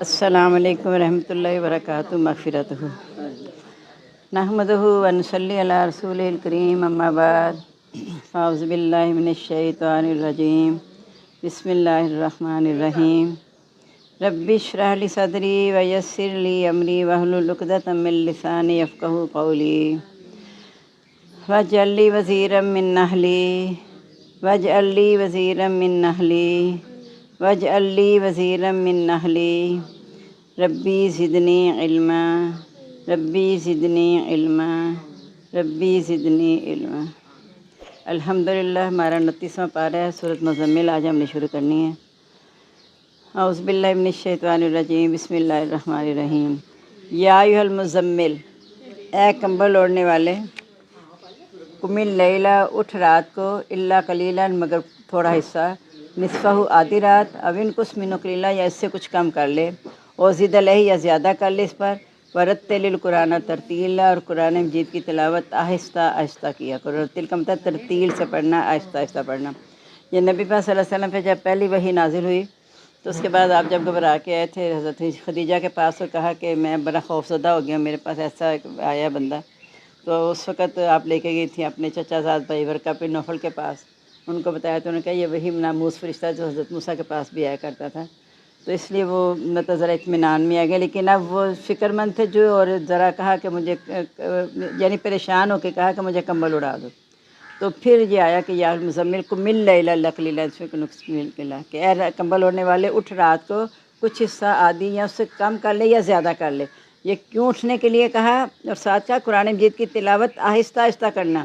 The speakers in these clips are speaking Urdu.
السلام علیکم ورحمۃ اللہ وبرکاتہ مغفرتہ نحمدہ و نصلی علی رسول الکریم اما بعد اعوذ باللہ من الشیطان الرجیم بسم اللہ الرحمن الرحیم رب اشرح لی صدری ویسر لی امری واحلل عقدۃ من لسانی یفقہوا قولی واجعل لی وزیرا من اہلی واجعل لی وزیرا من اہلی واجعل لی وزیرا من اہلی ربی زدنی علما ربی زدنی علما ربی زدنی علما۔ الحمدللہ ہمارا 29واں پارہ ہے سورۃ مزمل، آج ہم نے شروع کرنی ہے۔ اعوذ باللہ من الشیطان الرجیم، بسم اللہ الرحمن الرحیم۔ یا ایھا المزمل، اے کمبل اوڑھنے والے، قم اللیل، اٹھ رات کو، الا قلیلا، مگر تھوڑا حصہ، نصفہ، آدھی رات، او انقص منہ قلیلا، یا اس سے کچھ کم کر لے، اور زد علیہ، یا زیادہ کر لے اس پر، ورتل القرآن ترتیلا، اور قرآن مجید کی تلاوت آہستہ آہستہ کیا کرو۔ رتل کا مطلب ترتیل سے پڑھنا، آہستہ آہستہ پڑھنا۔ یہ نبی پاک صلی اللہ علیہ وسلم پہ جب پہلی وحی نازل ہوئی تو اس کے بعد آپ جب گھبرا کے آئے تھے حضرت خدیجہ کے پاس اور کہا کہ میں بڑا خوف زدہ ہو گیا، میرے پاس ایسا آیا بندہ، تو اس وقت آپ لے کے گئی تھیں اپنے چچا زاد بھائی ورقہ بن نوفل کے پاس، ان کو بتایا تو انہوں نے کہا یہ وہی ناموس فرشتہ جو حضرت موسیٰ کے پاس بھی آیا کرتا تھا، تو اس لیے وہ مطلب ذرا اطمینان میں آ گیا۔ لیکن اب وہ فکر مند تھے جو، اور ذرا کہا کہ مجھے یعنی پریشان ہو کے کہا کہ مجھے کمبل اڑا دو، تو پھر یہ آیا کہ یا المزمل قم اللیل الا قلیلا، کہ اے کمبل اوڑھنے والے، اٹھ رات کو کچھ حصہ، آدھی یا اس سے کم کر لے یا زیادہ کر لے۔ یہ کیوں اٹھنے کے لیے کہا، اور ساتھ کہا قرآن مجید کی تلاوت آہستہ آہستہ کرنا،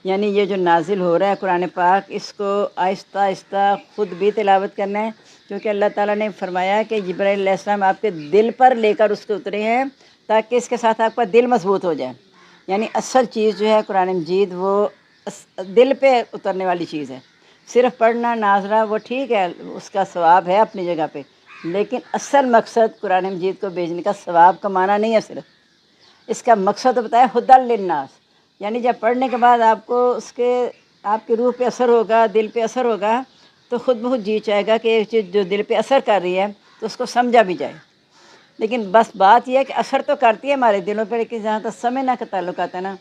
یعنی یہ جو نازل ہو رہا ہے قرآن پاک، اس کو آہستہ آہستہ خود بھی تلاوت کرنا ہے، کیونکہ اللہ تعالیٰ نے فرمایا کہ جبرائیل علیہ السلام آپ کے دل پر لے کر اس کے اترے ہیں تاکہ اس کے ساتھ آپ کا دل مضبوط ہو جائے۔ یعنی اصل چیز جو ہے قرآن مجید وہ دل پہ اترنے والی چیز ہے۔ صرف پڑھنا ناظرہ وہ ٹھیک ہے، اس کا ثواب ہے اپنی جگہ پہ، لیکن اصل مقصد قرآن مجید کو بھیجنے کا ثواب کمانا نہیں ہے، صرف اس کا مقصد بتایا ہدی للناس، یعنی جب پڑھنے کے بعد آپ کو اس کے آپ کی روح پہ اثر ہوگا، دل پہ اثر ہوگا، تو خود بخود جی چاہے گا کہ ایک چیز جو دل پہ اثر کر رہی ہے تو اس کو سمجھا بھی جائے۔ لیکن بس بات یہ ہے کہ اثر تو کرتی ہے ہمارے دلوں پہ، لیکن جہاں تک سمجھنا کا تعلق آتا ہے نا،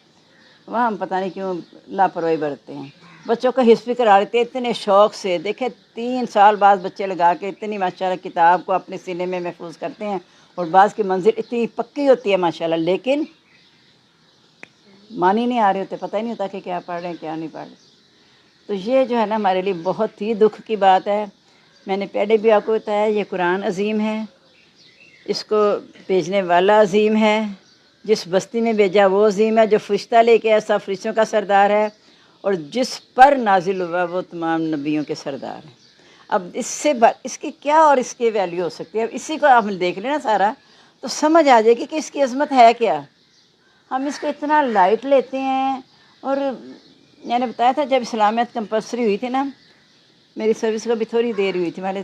وہاں ہم پتہ نہیں کیوں لاپرواہی برتتے ہیں۔ بچوں کو حفظ کرا لیتے اتنے شوق سے، دیکھیں 3 سال بعد بچے لگا کے اتنی ماشاءاللہ کتاب کو اپنے سینے میں محفوظ کرتے ہیں، اور بعض کی منزل اتنی پکی ہوتی ہے ماشاءاللہ، لیکن معنی نہیں آ رہے ہوتے، پتہ ہی نہیں ہوتا کہ کیا پڑھ رہے ہیں کیا نہیں پڑھ رہے۔ تو یہ جو ہے نا ہمارے لیے بہت ہی دکھ کی بات ہے۔ میں نے پہلے بھی آپ کو بتایا یہ قرآن عظیم ہے، اس کو بھیجنے والا عظیم ہے، جس بستی میں بھیجا وہ عظیم ہے، جو فرشتہ لے کے ایسا فرشتوں کا سردار ہے، اور جس پر نازل ہوا وہ تمام نبیوں کے سردار ہیں۔ اب اس کی کیا اور اس کی ویلیو ہو سکتی ہے؟ اب اسی کو آپ دیکھ لیں نا سارا، تو سمجھ آ جائے گی کہ اس کی عظمت ہے کیا۔ ہم اس کو اتنا لائٹ لیتے ہیں، اور میں نے بتایا تھا جب اسلامیت کمپلسری ہوئی تھی نا، میری سروس کو بھی تھوڑی دیر ہوئی تھی، میں نے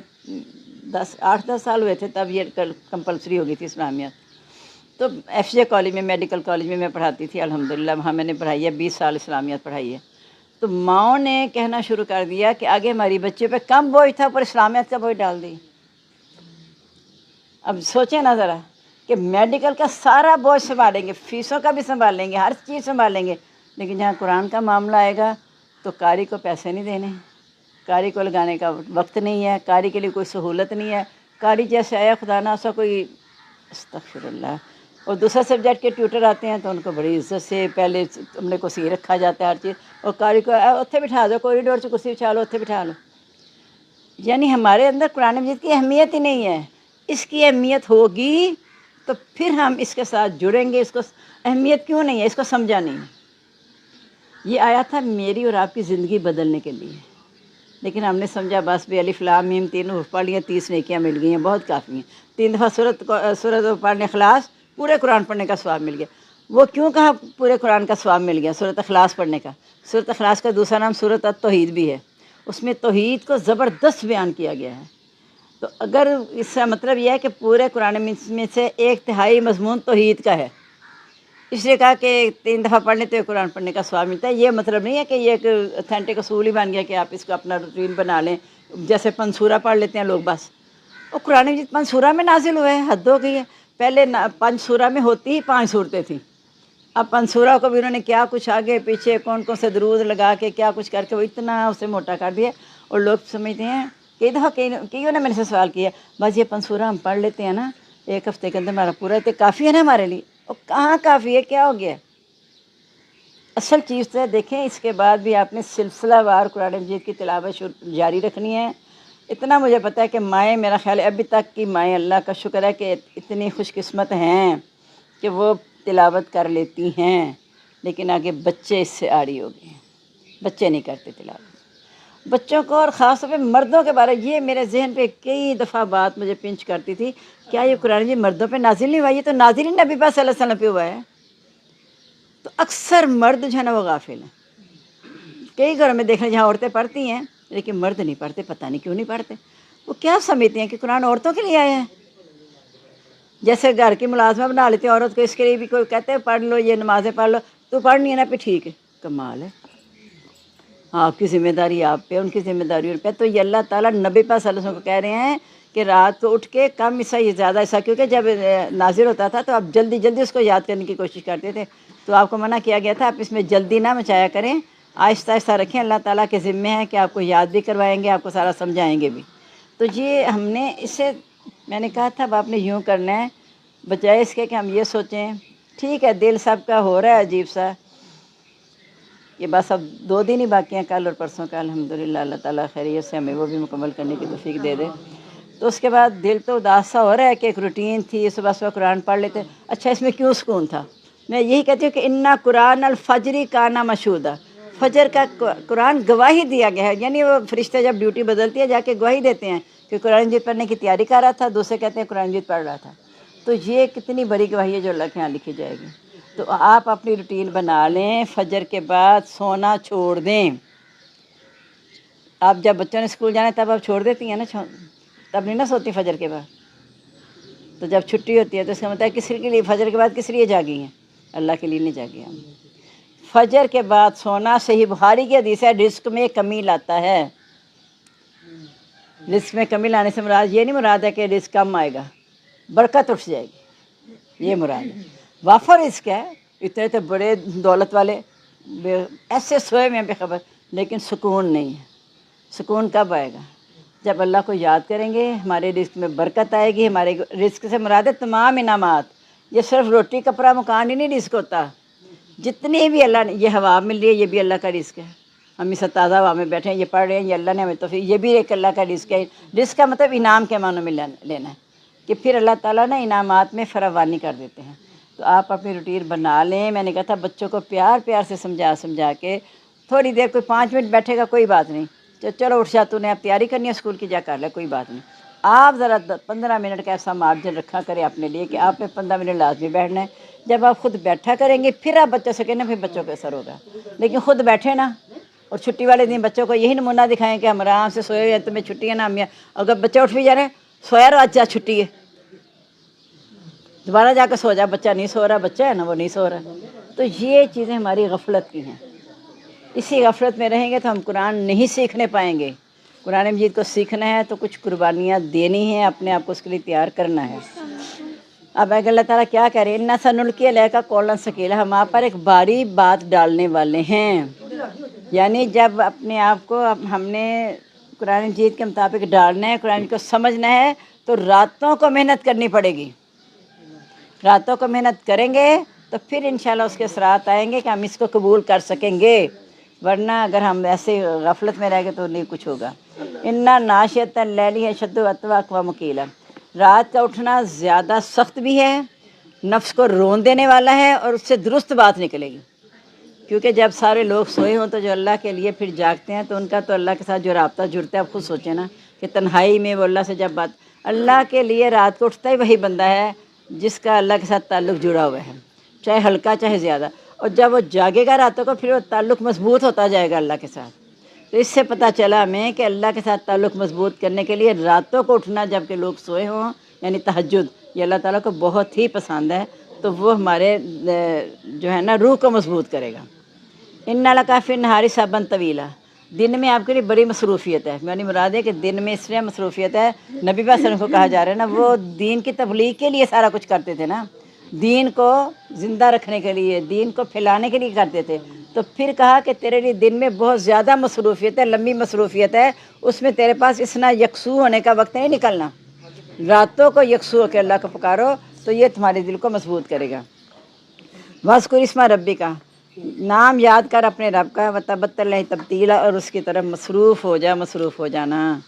8-10 سال ہوئے تھے تب یہ کمپلسری ہو گئی تھی اسلامیت۔ تو ایف جے کالج میں، میڈیکل کالج میں میں پڑھاتی تھی الحمدللہ، وہاں میں نے پڑھائی ہے، 20 سال اسلامیت پڑھائی ہے۔ تو ماؤں نے کہنا شروع کر دیا کہ آگے ہماری بچے پہ کم بوجھ تھا پر اسلامیت کا بوجھ ڈال دی۔ اب سوچیں نا ذرا کہ میڈیکل کا سارا بوجھ سنبھالیں گے، فیسوں کا بھی سنبھالیں گے، ہر چیز سنبھالیں گے، لیکن جہاں قرآن کا معاملہ آئے گا تو قاری کو پیسے نہیں دینے، قاری کو لگانے کا وقت نہیں ہے، قاری کے لیے کوئی سہولت نہیں ہے۔ قاری جیسے آیا خدا نہ سا کوئی، استغفر اللہ، اور دوسرے سبجیکٹ کے ٹیوٹر آتے ہیں تو ان کو بڑی عزت سے پہلے کمرے کو سی رکھا جاتا ہے ہر چیز، اور قاری کو اتھے بٹھا دو، کوریڈور سے کرسی بچھا لو، اتھے بٹھا لو۔ یعنی ہمارے اندر قرآن مجید کی اہمیت ہی نہیں ہے۔ اس کی اہمیت ہوگی تو پھر ہم اس کے ساتھ جڑیں گے۔ اس کو اہمیت کیوں نہیں ہے، اس کو سمجھا نہیں۔ یہ آیا تھا میری اور آپ کی زندگی بدلنے کے لیے، لیکن ہم نے سمجھا بس بھی الف لام میم 3 حروف پڑھ لیے، 30 نیکیاں مل گئی ہیں، بہت کافی ہیں۔ 3 دفعہ سورت پڑھنے اخلاص، پورے قرآن پڑھنے کا ثواب مل گیا۔ وہ کیوں کہا پورے قرآن کا ثواب مل گیا سورت اخلاص پڑھنے کا؟ سورت اخلاص کا دوسرا نام سورت التوحید بھی ہے، اس میں توحید کو زبردست بیان کیا گیا ہے۔ تو اگر اس کا مطلب یہ ہے کہ پورے قرآن میں سے 1/3 مضمون توحید کا ہے، اس لیے کہا کہ 3 دفعہ پڑھنے تو قرآن پڑھنے کا ثواب ملتا ہے۔ یہ مطلب نہیں ہے کہ یہ ایک اتھینٹک اصول ہی بن گیا کہ آپ اس کو اپنا روٹین بنا لیں، جیسے پنسورا پڑھ لیتے ہیں لوگ بس، وہ قرآن مجید 5 سورہ میں نازل ہوئے ہے، حد ہو گئی ہے۔ پہلے 5 سورہ میں ہوتی ہی 5 صورتیں تھیں، اب 5 سورہ کو بھی انہوں نے کیا کچھ آگے پیچھے کون کون سے درود لگا کے کیا کچھ کر کے وہ اتنا اسے موٹا کر دیا، اور لوگ سمجھتے ہیں کئی دفعہ کئیوں نے میرے سے سوال کیا، بس یہ 5 سورہ ہم پڑھ لیتے ہیں نا ایک ہفتے کے اندر ہمارا پورا تو کافی ہے نا ہمارے لیے، اور کہاں کافی ہے، کیا ہو گیا؟ اصل چیز تو ہے دیکھیں اس کے بعد بھی آپ نے سلسلہ وار قرآن مجید کی تلاوت جاری رکھنی ہے۔ اتنا مجھے پتہ ہے کہ مائیں، میرا خیال ہے ابھی تک کی مائیں اللہ کا شکر ہے کہ اتنی خوش قسمت ہیں کہ وہ تلاوت کر لیتی ہیں، لیکن آگے بچے اس سے آڑی ہو گئے ہیں، بچے نہیں کرتے تلاوت۔ بچوں کو اور خاص طور پہ مردوں کے بارے یہ میرے ذہن پہ کئی دفعہ بات مجھے پنچ کرتی تھی، کیا یہ قرآن مجید مردوں پہ نازل نہیں ہوا؟ یہ تو نازل ہی نبی پاک صلی اللہ علیہ وسلم پہ ہوا ہے۔ تو اکثر مرد جو ہے نا وہ غافل ہیں، کئی گھروں میں دیکھیں جہاں عورتیں پڑھتی ہیں لیکن مرد نہیں پڑھتے، پتہ نہیں کیوں نہیں پڑھتے۔ وہ کیا سمجھتے ہیں کہ قرآن عورتوں کے لیے آیا ہے؟ جیسے گھر کی ملازمہ بنا لیتے ہیں عورت کو، اس کے لیے بھی کوئی کہتے ہیں پڑھ لو، یہ نمازیں پڑھ لو، تو پڑھنی ہے نا پہ ٹھیک ہے، کمال ہے، آپ کی ذمہ داری آپ پہ، ان کی ذمہ داری ان پہ۔ تو یہ اللہ تعالیٰ نبی پاک صلی اللہ علیہ وسلم کو کہہ رہے ہیں کہ رات کو اٹھ کے کم حصہ، یہ زیادہ حصہ، کیونکہ جب نازل ہوتا تھا تو آپ جلدی جلدی اس کو یاد کرنے کی کوشش کرتے تھے، تو آپ کو منع کیا گیا تھا آپ اس میں جلدی نہ مچایا کریں، آہستہ آہستہ رکھیں، اللہ تعالیٰ کے ذمے ہے کہ آپ کو یاد بھی کروائیں گے، آپ کو سارا سمجھائیں گے بھی۔ تو یہ ہم نے اسے، میں نے کہا تھا اب آپ نے یوں کرنا ہے، بجائے اس کے کہ ہم یہ سوچیں ٹھیک ہے دل سب کا ہو رہا ہے عجیب سا، یہ بس اب 2 دن ہی باقی ہیں، کل اور پرسوں کا، الحمدللہ اللہ تعالیٰ خیریت سے ہمیں وہ بھی مکمل کرنے کی توفیق دے دے۔ تو اس کے بعد دل تو اداس سا ہو رہا ہے کہ ایک روٹین تھی، صبح صبح قرآن پڑھ لیتے، اچھا اس میں کیوں سکون تھا؟ میں یہی کہتی ہوں کہ انا قرآن الفجری کانا مشہودا، فجر کا قرآن گواہی دیا گیا ہے، یعنی وہ فرشتے جب ڈیوٹی بدلتی ہے جا کے گواہی دیتے ہیں کہ قرآن مجید پڑھنے کی تیاری کر رہا تھا، دوسرے کہتے ہیں قرآن مجید پڑھ رہا تھا۔ تو یہ کتنی بڑی گواہی ہے جو اللہ کے یہاں لکھی جائے گی۔ تو آپ اپنی روٹین بنا لیں، فجر کے بعد سونا چھوڑ دیں۔ آپ جب بچوں نے اسکول جانا ہے تب آپ چھوڑ دیتی ہیں نا، تب نہیں نا سوتی فجر کے بعد، تو جب چھٹی ہوتی ہے تو اس کا مطلب ہے کس کے لیے فجر کے بعد کس لیے جاگی ہیں؟ اللہ کے لیے نہیں جاگی ہم۔ فجر کے بعد سونا، صحیح بخاری کی حدیث ہے، رزق میں کمی لاتا ہے۔ رزق میں کمی لانے سے مراد یہ نہیں مراد ہے کہ رزق کم آئے گا، برکت اٹھ جائے گی، یہ مراد ہے۔ وافر رزق ہے، اتنے تو بڑے دولت والے ایسے سوئے میں بے خبر، لیکن سکون نہیں ہے۔ سکون کب آئے گا؟ جب اللہ کو یاد کریں گے، ہمارے رزق میں برکت آئے گی۔ ہمارے رزق سے مراد ہے تمام انعامات، یہ صرف روٹی کپڑا مکان ہی نہیں رزق ہوتا، جتنی بھی اللہ نے، یہ ہوا مل رہی ہے یہ بھی اللہ کا رزق ہے، ہم اس تازہ ہوا میں بیٹھے ہیں یہ پڑھ رہے ہیں، یہ اللہ نے ہمیں توفیق، یہ بھی ایک اللہ کا رزق ہے۔ رزق کا مطلب انعام کے معنوں میں لینا ہے کہ پھر اللہ تعالیٰ نا انعامات میں فراوانی کر دیتے ہیں۔ تو آپ اپنی روٹین بنا لیں۔ میں نے کہا تھا بچوں کو پیار پیار سے سمجھا کے، تھوڑی دیر کوئی 5 منٹ بیٹھے گا کوئی بات نہیں، چلو اٹھ جا، تو نے اب تیاری کرنی ہے اسکول کی، جا کر لے، کوئی بات نہیں۔ آپ ذرا 15 منٹ کا ایسا مارجن رکھا کریں اپنے لیے کہ آپ نے 15 منٹ لازمی بیٹھنا ہے۔ جب آپ خود بیٹھا کریں گے پھر آپ بچوں سے کہنا، پھر بچوں کو اثر ہوگا، لیکن خود بیٹھے نا، اور چھٹی والے دن بچوں کو یہی نمونہ دکھائیں کہ ہم آرام سے سوئے ہوئے، تمہیں چھٹی ہے نا امی، اگر بچہ اٹھ بھی جا رہے ہیں، سویا رہو، آج جا چھٹی ہے، دوبارہ جا کے سو جا، بچہ نہیں سو رہا، بچہ ہے نا وہ نہیں سو رہا۔ تو یہ چیزیں ہماری غفلت کی ہیں، اسی غفلت میں رہیں گے تو ہم قرآن نہیں سیکھنے پائیں گے۔ قرآن مجید کو سیکھنا ہے تو کچھ قربانیاں دینی ہیں، اپنے آپ کو اس کے لیے تیار کرنا ہے۔ اب اگر اللہ تعالیٰ کیا کہہ رہے ہیں، اِنَّا سَنُلْقِي عَلَيْكَ قَوْلًا ثَقِيلًا، ہم آپ پر ایک بھاری بات ڈالنے والے ہیں۔ یعنی جب اپنے آپ کو ہم نے قرآن مجید کے مطابق ڈالنا ہے، قرآن کو سمجھنا ہے، تو راتوں کو محنت کرنی پڑے گی۔ راتوں کو محنت کریں گے تو پھر انشاءاللہ اس کے اثرات آئیں گے کہ ہم اس کو قبول کر سکیں گے، ورنہ اگر ہم ایسے غفلت میں رہ گئے تو نہیں کچھ ہوگا۔ اِنَّا نَاشِئَةَ اللَّيْلِ أَشَدُّ وَأَقْوَمُ قِیلًا، رات کا اٹھنا زیادہ سخت بھی ہے، نفس کو رون دینے والا ہے، اور اس سے درست بات نکلے گی، کیونکہ جب سارے لوگ سوئے ہوں تو جو اللہ کے لیے پھر جاگتے ہیں تو ان کا تو اللہ کے ساتھ جو رابطہ جڑتا ہے، آپ خود سوچیں نا کہ تنہائی میں وہ اللہ سے جب بات، اللہ کے لیے رات کو اٹھتا ہی وہی بندہ ہے جس کا اللہ کے ساتھ تعلق جڑا ہوا ہے، چاہے ہلکا چاہے زیادہ، اور جب وہ جاگے گا راتوں کو پھر وہ تعلق مضبوط ہوتا جائے گا اللہ کے ساتھ۔ تو اس سے پتہ چلا ہمیں کہ اللہ کے ساتھ تعلق مضبوط کرنے کے لیے راتوں کو اٹھنا جب کہ لوگ سوئے ہوں، یعنی تہجد، یہ اللہ تعالیٰ کو بہت ہی پسند ہے، تو وہ ہمارے جو ہے نا روح کو مضبوط کرے گا۔ اِنَّ لَکَ فِی النَّہَارِ سَبْحًا طَوِیلًا، دن میں آپ کے لیے بڑی مصروفیت ہے، یعنی مراد ہے کہ دن میں اس لیے مصروفیت ہے، نبی پاک صلی اللہ علیہ وسلم کو کہا جا رہا ہے نا، وہ دین کی تبلیغ کے لیے سارا کچھ کرتے تھے نا، دین کو زندہ رکھنے کے لیے، دین کو پھیلانے کے لیے کرتے تھے، تو پھر کہا کہ تیرے لیے دن میں بہت زیادہ مصروفیت ہے، لمبی مصروفیت ہے، اس میں تیرے پاس اتنا یکسو ہونے کا وقت نہیں نکلنا، راتوں کو یکسو ہو کے اللہ کو پکارو تو یہ تمہارے دل کو مضبوط کرے گا۔ وَاذْكُرِ اسْمَ رَبِّكَ، نام یاد کر اپنے رب کا، وَتَبَتَّلْ الیہ تبتیلا، اور اس کی طرف مصروف ہو جانا۔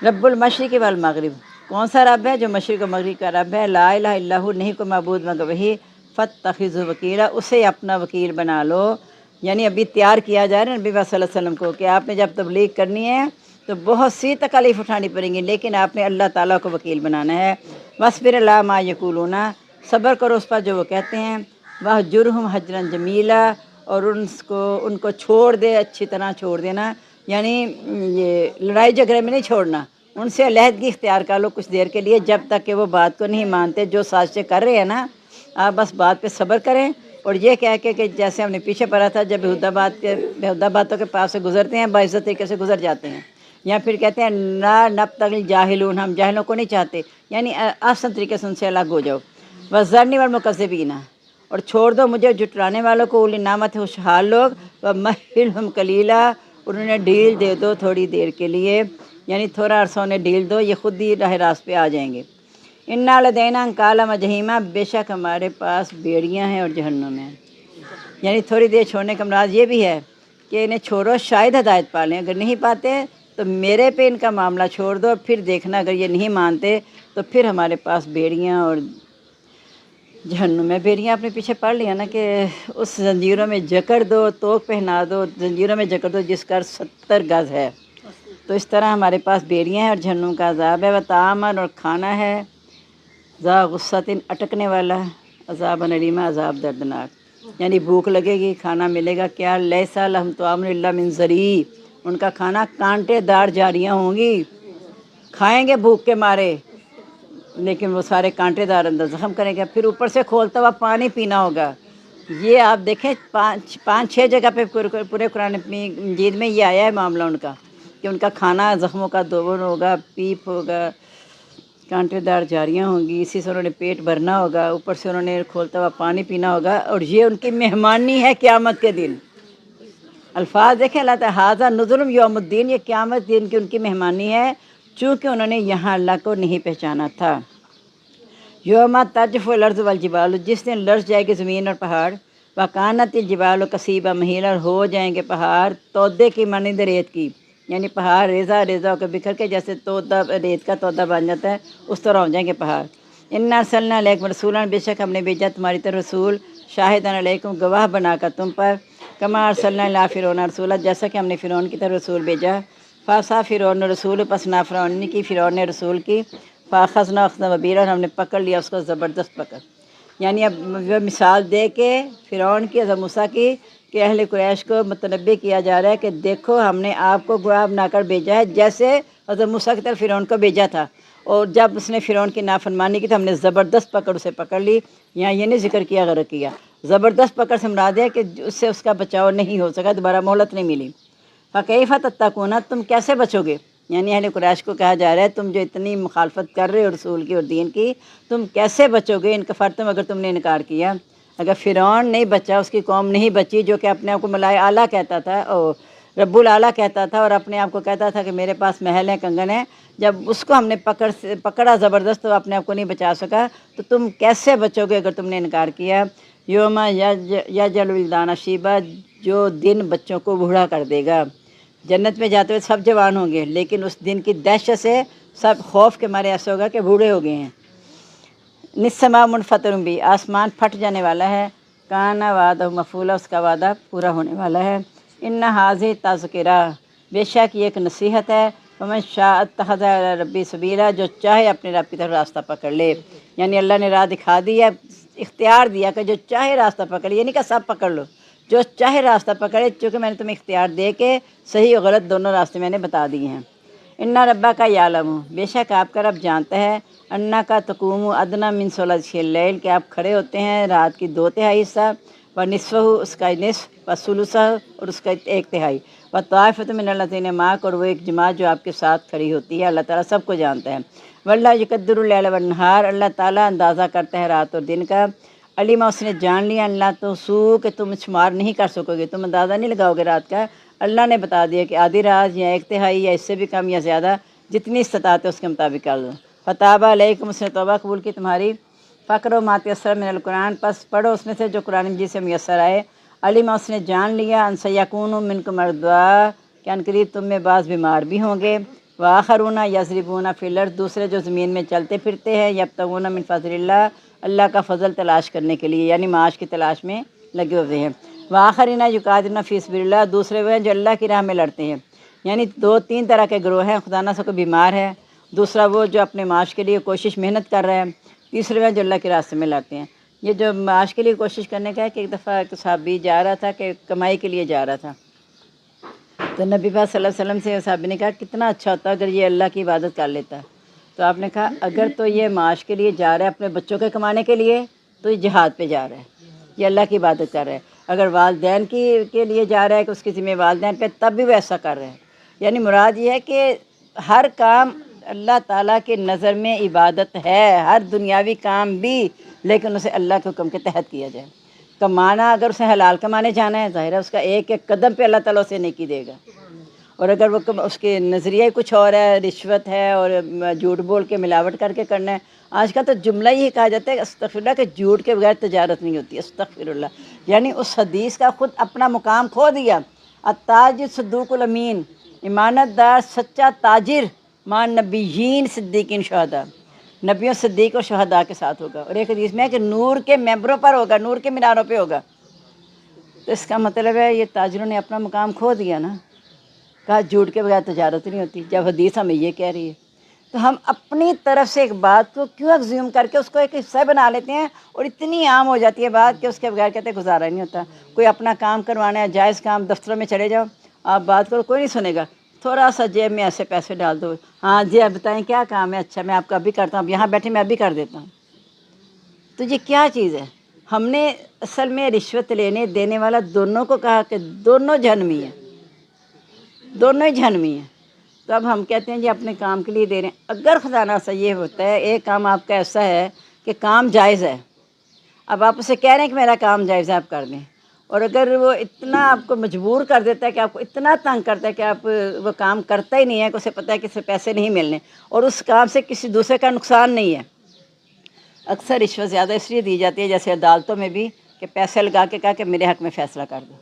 رب المشرق والمغرب، کون سا رب ہے؟ جو مشرق و مغرب کا رب ہے، لا الہ الا ہو، نہیں کوئی معبود مگر وہی، فاتخذہ وکیلا، اسے اپنا وکیل بنا لو، یعنی ابھی تیار کیا جا رہا ہے نبی صلی اللہ علیہ وسلم کو کہ آپ نے جب تبلیغ کرنی ہے تو بہت سی تکالیف اٹھانی پڑیں گی، لیکن آپ نے اللہ تعالیٰ کو وکیل بنانا ہے۔ وَاصْبِرْ عَلَىٰ مَا یقولون، صبر کرو اس پر جو وہ کہتے ہیں، وَاہْجُرْہُمْ ہَجْرًا جَمِیلًا، اور ان کو چھوڑ دے، اچھی طرح چھوڑ دینا، یعنی یہ لڑائی جھگڑے میں نہیں چھوڑنا، ان سے علیحدگی اختیار کر لو کچھ دیر کے لیے، جب تک کہ وہ بات کو نہیں مانتے، جو سازشیں کر رہے ہیں نا، آپ بس بات پہ صبر کریں، اور یہ کہہ کے کہ جیسے ہم نے پیچھے پڑھا تھا، جب بےہودہ باتوں کے پاس سے گزرتے ہیں باعزت طریقے سے گزر جاتے ہیں، یا پھر کہتے ہیں لا نبتغی الجاہلون، ہم جاہلوں کو نہیں چاہتے، یعنی آسان طریقے سے ان سے الگ ہو جاؤ۔ وَذَرْنِی وَالْمُکَذِّبِینَ، اور چھوڑ دو مجھے جھٹلانے والوں کو، اولی نعمت خوشحال لوگ، وَمَہِّلْہُمْ قَلِیلًا، اور انہیں ڈھیل دے دو تھوڑی دیر کے لیے، یعنی تھوڑا عرصہ انہیں ڈھیل دو، یہ خود ہی راہ راست پہ آ جائیں گے۔ اِنَّا لَدَیْنَا أَنْکَالًا وَجَحِیمًا، بے شک ہمارے پاس بیڑیاں ہیں اور جہنم ہیں، یعنی تھوڑی دیر چھوڑنے کا مراد یہ بھی ہے کہ انہیں چھوڑو شاید ہدایت پا لیں، اگر نہیں پاتے تو میرے پہ ان کا معاملہ چھوڑ دو، پھر دیکھنا اگر یہ نہیں مانتے تو پھر ہمارے پاس بیڑیاں اور جہنم میں۔ بیڑیاں اپنے پیچھے پڑھ لیا نا کہ اس زنجیروں میں جکڑ دو، توق پہنا دو، زنجیروں میں جکڑ دو جس کا 70 گز ہے، تو اس طرح ہمارے پاس بیڑیاں ہیں اور جہنم کا عذاب ہے۔ وطعامًا، اور کھانا ہے، ذا غصۃ، اٹکنے والا، عذاب الیما، عذاب دردناک، یعنی بھوک لگے گی، کھانا ملے گا کیا، لیس لہم طعام الا من ضریع، ان کا کھانا کانٹے دار جاریاں ہوں گی، کھائیں گے بھوک کے مارے لیکن وہ سارے کانٹے دار اندر زخم کریں گے، پھر اوپر سے کھولتا ہوا پانی پینا ہوگا۔ یہ آپ دیکھیں پانچ چھ جگہ پہ پورے قرآن مجید میں یہ آیا ہے معاملہ ان کا، کہ ان کا کھانا زخموں کا دوبن ہوگا، پیپ ہوگا، کانٹے دار جاریاں ہوں گی، اسی سے انہوں نے پیٹ بھرنا ہوگا، اوپر سے انہوں نے کھولتا ہوا پانی پینا ہوگا، اور یہ ان کی مہمانی ہے قیامت کے دن۔ الفاظ دیکھیں اللہ تعالیٰ، ھذا نزلہم یوم الدین، یہ قیامت دن کی ان کی مہمانی ہے، چونکہ انہوں نے یہاں اللہ کو نہیں پہچانا تھا۔ یوم ترجف الارض والجبال، جس دن لرز جائے گی زمین اور پہاڑ، وکانت الجبال کثیبا مہیلا، اور ہو جائیں گے پہاڑ تودے کی مانند ریت کی، یعنی پہاڑ ریزہ ریزہ ہو کے بکھر کے جیسے تودا ریت کا تودا بن جاتا ہے اس طرح ہو جائیں گے پہاڑ۔ انا ارسلنا الیکم رسولا، بے شک ہم نے بھیجا تمہاری طرف رسول، شاہدا علیکم، گواہ بنا کر تم پر، کما ارسلنا الی فرعون رسولا، جیسا کہ ہم نے فرعون کی طرف رسول بھیجا، فعصی فرعون رسول، پس نافرمانی کی فرعون نے رسول کی، فاخذنا اخذا وبیلا، ہم نے پکڑ لیا اس کو زبردست پکڑ، یعنی اب وہ مثال دے کے فرعون کی، حضرت موسیٰ کی، کہ اہل قریش کو متنبہ کیا جا رہا ہے کہ دیکھو ہم نے آپ کو گواہ بنا کر بھیجا ہے، جیسے حضرت موسیٰ کی طرف فرعون کو بھیجا تھا، اور جب اس نے فرعون کی نافرمانی کی تو ہم نے زبردست پکڑ اسے پکڑ لی، یہاں یہ نہیں ذکر کیا غرق کیا، زبردست پکڑ سے مراد ہے کہ اس سے اس کا بچاؤ نہیں ہو سکا، دوبارہ مہلت نہیں ملی۔ فَكَيْفَ تَتَّقُونَ، تم کیسے بچو گے، یعنی اہل قریش کو کہا جا رہا ہے تم جو اتنی مخالفت کر رہے ہو رسول کی اور دین کی، تم کیسے بچو گے، ان کفرتم، اگر تم نے انکار کیا۔ اگر فرعون نہیں بچا، اس کی قوم نہیں بچی، جو کہ اپنے آپ کو ملائے اعلیٰ کہتا تھا اور رب الاعلیٰ کہتا تھا، اور اپنے آپ کو کہتا تھا کہ میرے پاس محل ہیں، کنگن ہیں، جب اس کو ہم نے پکڑا زبردست تو اپنے آپ کو نہیں بچا سکا، تو تم کیسے بچو گے اگر تم نے انکار کیا۔ یوم یجعل الولدان شیبا، جو دن بچوں کو بوڑھا کر دے گا، جنت میں جاتے ہوئے سب جوان ہوں گے، لیکن اس دن کی دہشت سے سب خوف کے مارے ایسا ہوگا کہ بوڑھے ہو گئے ہیں۔ نسما منفطر بھی، آسمان پھٹ جانے والا ہے، کانا وعدہ مفعولا، اس کا وعدہ پورا ہونے والا ہے۔ ان ھذہ تذکرہ، بے شک یہ ایک نصیحت ہے، فمن شاء اتخذ الی ربہ سبیلا، جو چاہے اپنے رب کی طرف راستہ پکڑ لے، یعنی اللہ نے راہ دکھا دی ہے، اختیار دیا کہ جو چاہے راستہ پکڑ، یہ نہیں کہ سب پکڑ لو، جو چاہے راستہ پکڑے، چونکہ میں نے تمہیں اختیار دے کے صحیح اور غلط دونوں راستے میں نے بتا دیے ہیں۔ انا ربک یعلم، بے شک آپ کا رب جانتا ہے، انک تقوم ادنی من ثلث اللیل، کہ آپ کھڑے ہوتے ہیں رات کی 2/3 حصہ، ونصفہ، اس کا نصف، وثلثہ، اور اس کا 1/3، و طائفۃ من الذین معک، اور وہ ایک جماعت جو آپ کے ساتھ کھڑی ہوتی ہے۔ اللہ تعالیٰ سب کو جانتا ہے۔ واللہ یقدر اللیل والنہار، اللہ تعالیٰ اندازہ کرتا ہے رات اور دن کا۔ علمہ، اس نے جان لیا، اللہ تو سو کہ تم شمار نہیں کر سکو گے، تم اندازہ نہیں لگاؤ گے رات کا۔ اللہ نے بتا دیا کہ آدھی رات یا ایک تہائی یا اس سے بھی کم یا زیادہ، جتنی استطاعت ہے اس کے مطابق کر دو۔ فتاب علیکم، اس نے توبہ قبول کی تمہاری۔ فقرؤ ما تیسر من القرآن، پس پڑھو اس میں سے جو قرآن مجید سے میسر آئے۔ علمہ، اس نے جان لیا، ان سیکون منکم مرضی، کہ ان قریب تم میں بعض بیمار بھی ہوں گے۔ وآخرون یضربون فی الارض، دوسرے جو زمین میں چلتے پھرتے ہیں، یبتغون من فضل اللہ، اللہ کا فضل تلاش کرنے کے لیے، یعنی معاش کی تلاش میں لگے ہوئے ہیں۔ وآخرین یقاتلون فی سبیل اللہ، دوسرے وہ ہیں جو اللہ کی راہ میں لڑتے ہیں۔ یعنی دو تین طرح کے گروہ ہیں، خدا نہ کوئی بیمار ہے، دوسرا وہ جو اپنے معاش کے لیے کوشش محنت کر رہا ہے، تیسرے وہ جو اللہ کے راستے میں لڑتے ہیں۔ یہ جو معاش کے لیے کوشش کرنے کا ہے کہ ایک دفعہ ایک صحابی جا رہا تھا کہ کمائی کے لیے جا رہا تھا، تو نبی پاک صلی اللہ علیہ وسلم سے صحابی نے کہا کتنا اچھا ہوتا اگر یہ اللہ کی عبادت کر لیتا۔ تو آپ نے کہا اگر تو یہ معاش کے لیے جا رہا ہے، اپنے بچوں کے کمانے کے لیے، تو یہ جہاد پہ جا رہا ہے، یہ اللہ کی عبادت کر رہا ہے۔ اگر والدین کے لیے جا رہا ہے کہ اس کی ذمہ والدین پہ، تب بھی وہ ایسا کر رہے ہیں۔ یعنی مراد یہ ہے کہ ہر کام اللہ تعالیٰ کی نظر میں عبادت ہے، ہر دنیاوی کام بھی، لیکن اسے اللہ کے حکم کے تحت کیا جائے۔ کمانا، اگر اسے حلال کمانے جانا ہے، ظاہر ہے اس کا ایک ایک قدم پہ اللہ تعالیٰ اسے نیکی دے گا۔ اور اگر وہ اس کے نظریہ کچھ اور ہے، رشوت ہے اور جھوٹ بول کے ملاوٹ کر کے کرنا ہے، آج کا تو جملہ ہی کہا جاتا ہے استغفر اللہ، کہ جھوٹ کے بغیر تجارت نہیں ہوتی، استغفر اللہ۔ یعنی اس حدیث کا خود اپنا مقام کھو دیا۔ التاجر صدوق الامین، امانت دار سچا تاجر، مع نبیین صدیقین شہداء، نبیوں صدیق اور شہداء کے ساتھ ہوگا۔ اور ایک حدیث میں ہے کہ نور کے ممبروں پر ہوگا، نور کے میناروں پہ ہوگا۔ تو اس کا مطلب ہے یہ تاجروں نے اپنا مقام کھو دیا نا، کہا جھوٹ کے بغیر تجارت نہیں ہوتی، جب حدیث ہمیں یہ کہہ رہی ہے۔ تو ہم اپنی طرف سے ایک بات کو کیوں ایگزیوم کر کے اس کو ایک حصہ بنا لیتے ہیں، اور اتنی عام ہو جاتی ہے بات کہ اس کے بغیر کہتے ہیں گزارا نہیں ہوتا۔ کوئی اپنا کام کروانا ہے، جائز کام، دفتروں میں چلے جاؤ، آپ بات کرو کوئی نہیں سنے گا، تھوڑا سا جیب میں ایسے پیسے ڈال دو، ہاں جی اب بتائیں کیا کام ہے، اچھا میں آپ کا ابھی کرتا ہوں، اب یہاں بیٹھے میں ابھی کر دیتا ہوں۔ تو یہ کیا چیز ہے؟ ہم نے اصل میں رشوت لینے دینے والا دونوں کو کہا کہ دونوں جہنمی ہیں، دونوں ہی جہنمی ہیں۔ تو اب ہم کہتے ہیں جی اپنے کام کے لیے دے رہے ہیں۔ اگر خدا نہ خواستہ یہ ہوتا ہے ایک کام آپ کا ایسا ہے کہ کام جائز ہے، اب آپ اسے کہہ رہے ہیں کہ میرا کام جائز ہے آپ کر دیں، اور اگر وہ اتنا آپ کو مجبور کر دیتا ہے کہ آپ کو اتنا تنگ کرتا ہے کہ آپ وہ کام کرتا ہی نہیں ہے، کہ اسے پتہ ہے کہ اس سے پیسے نہیں ملنے، اور اس کام سے کسی دوسرے کا نقصان نہیں ہے۔ اکثر رشوت زیادہ اس لیے دی جاتی ہے جیسے عدالتوں میں بھی، کہ پیسے لگا کے کہا کہ میرے حق میں فیصلہ کر دو،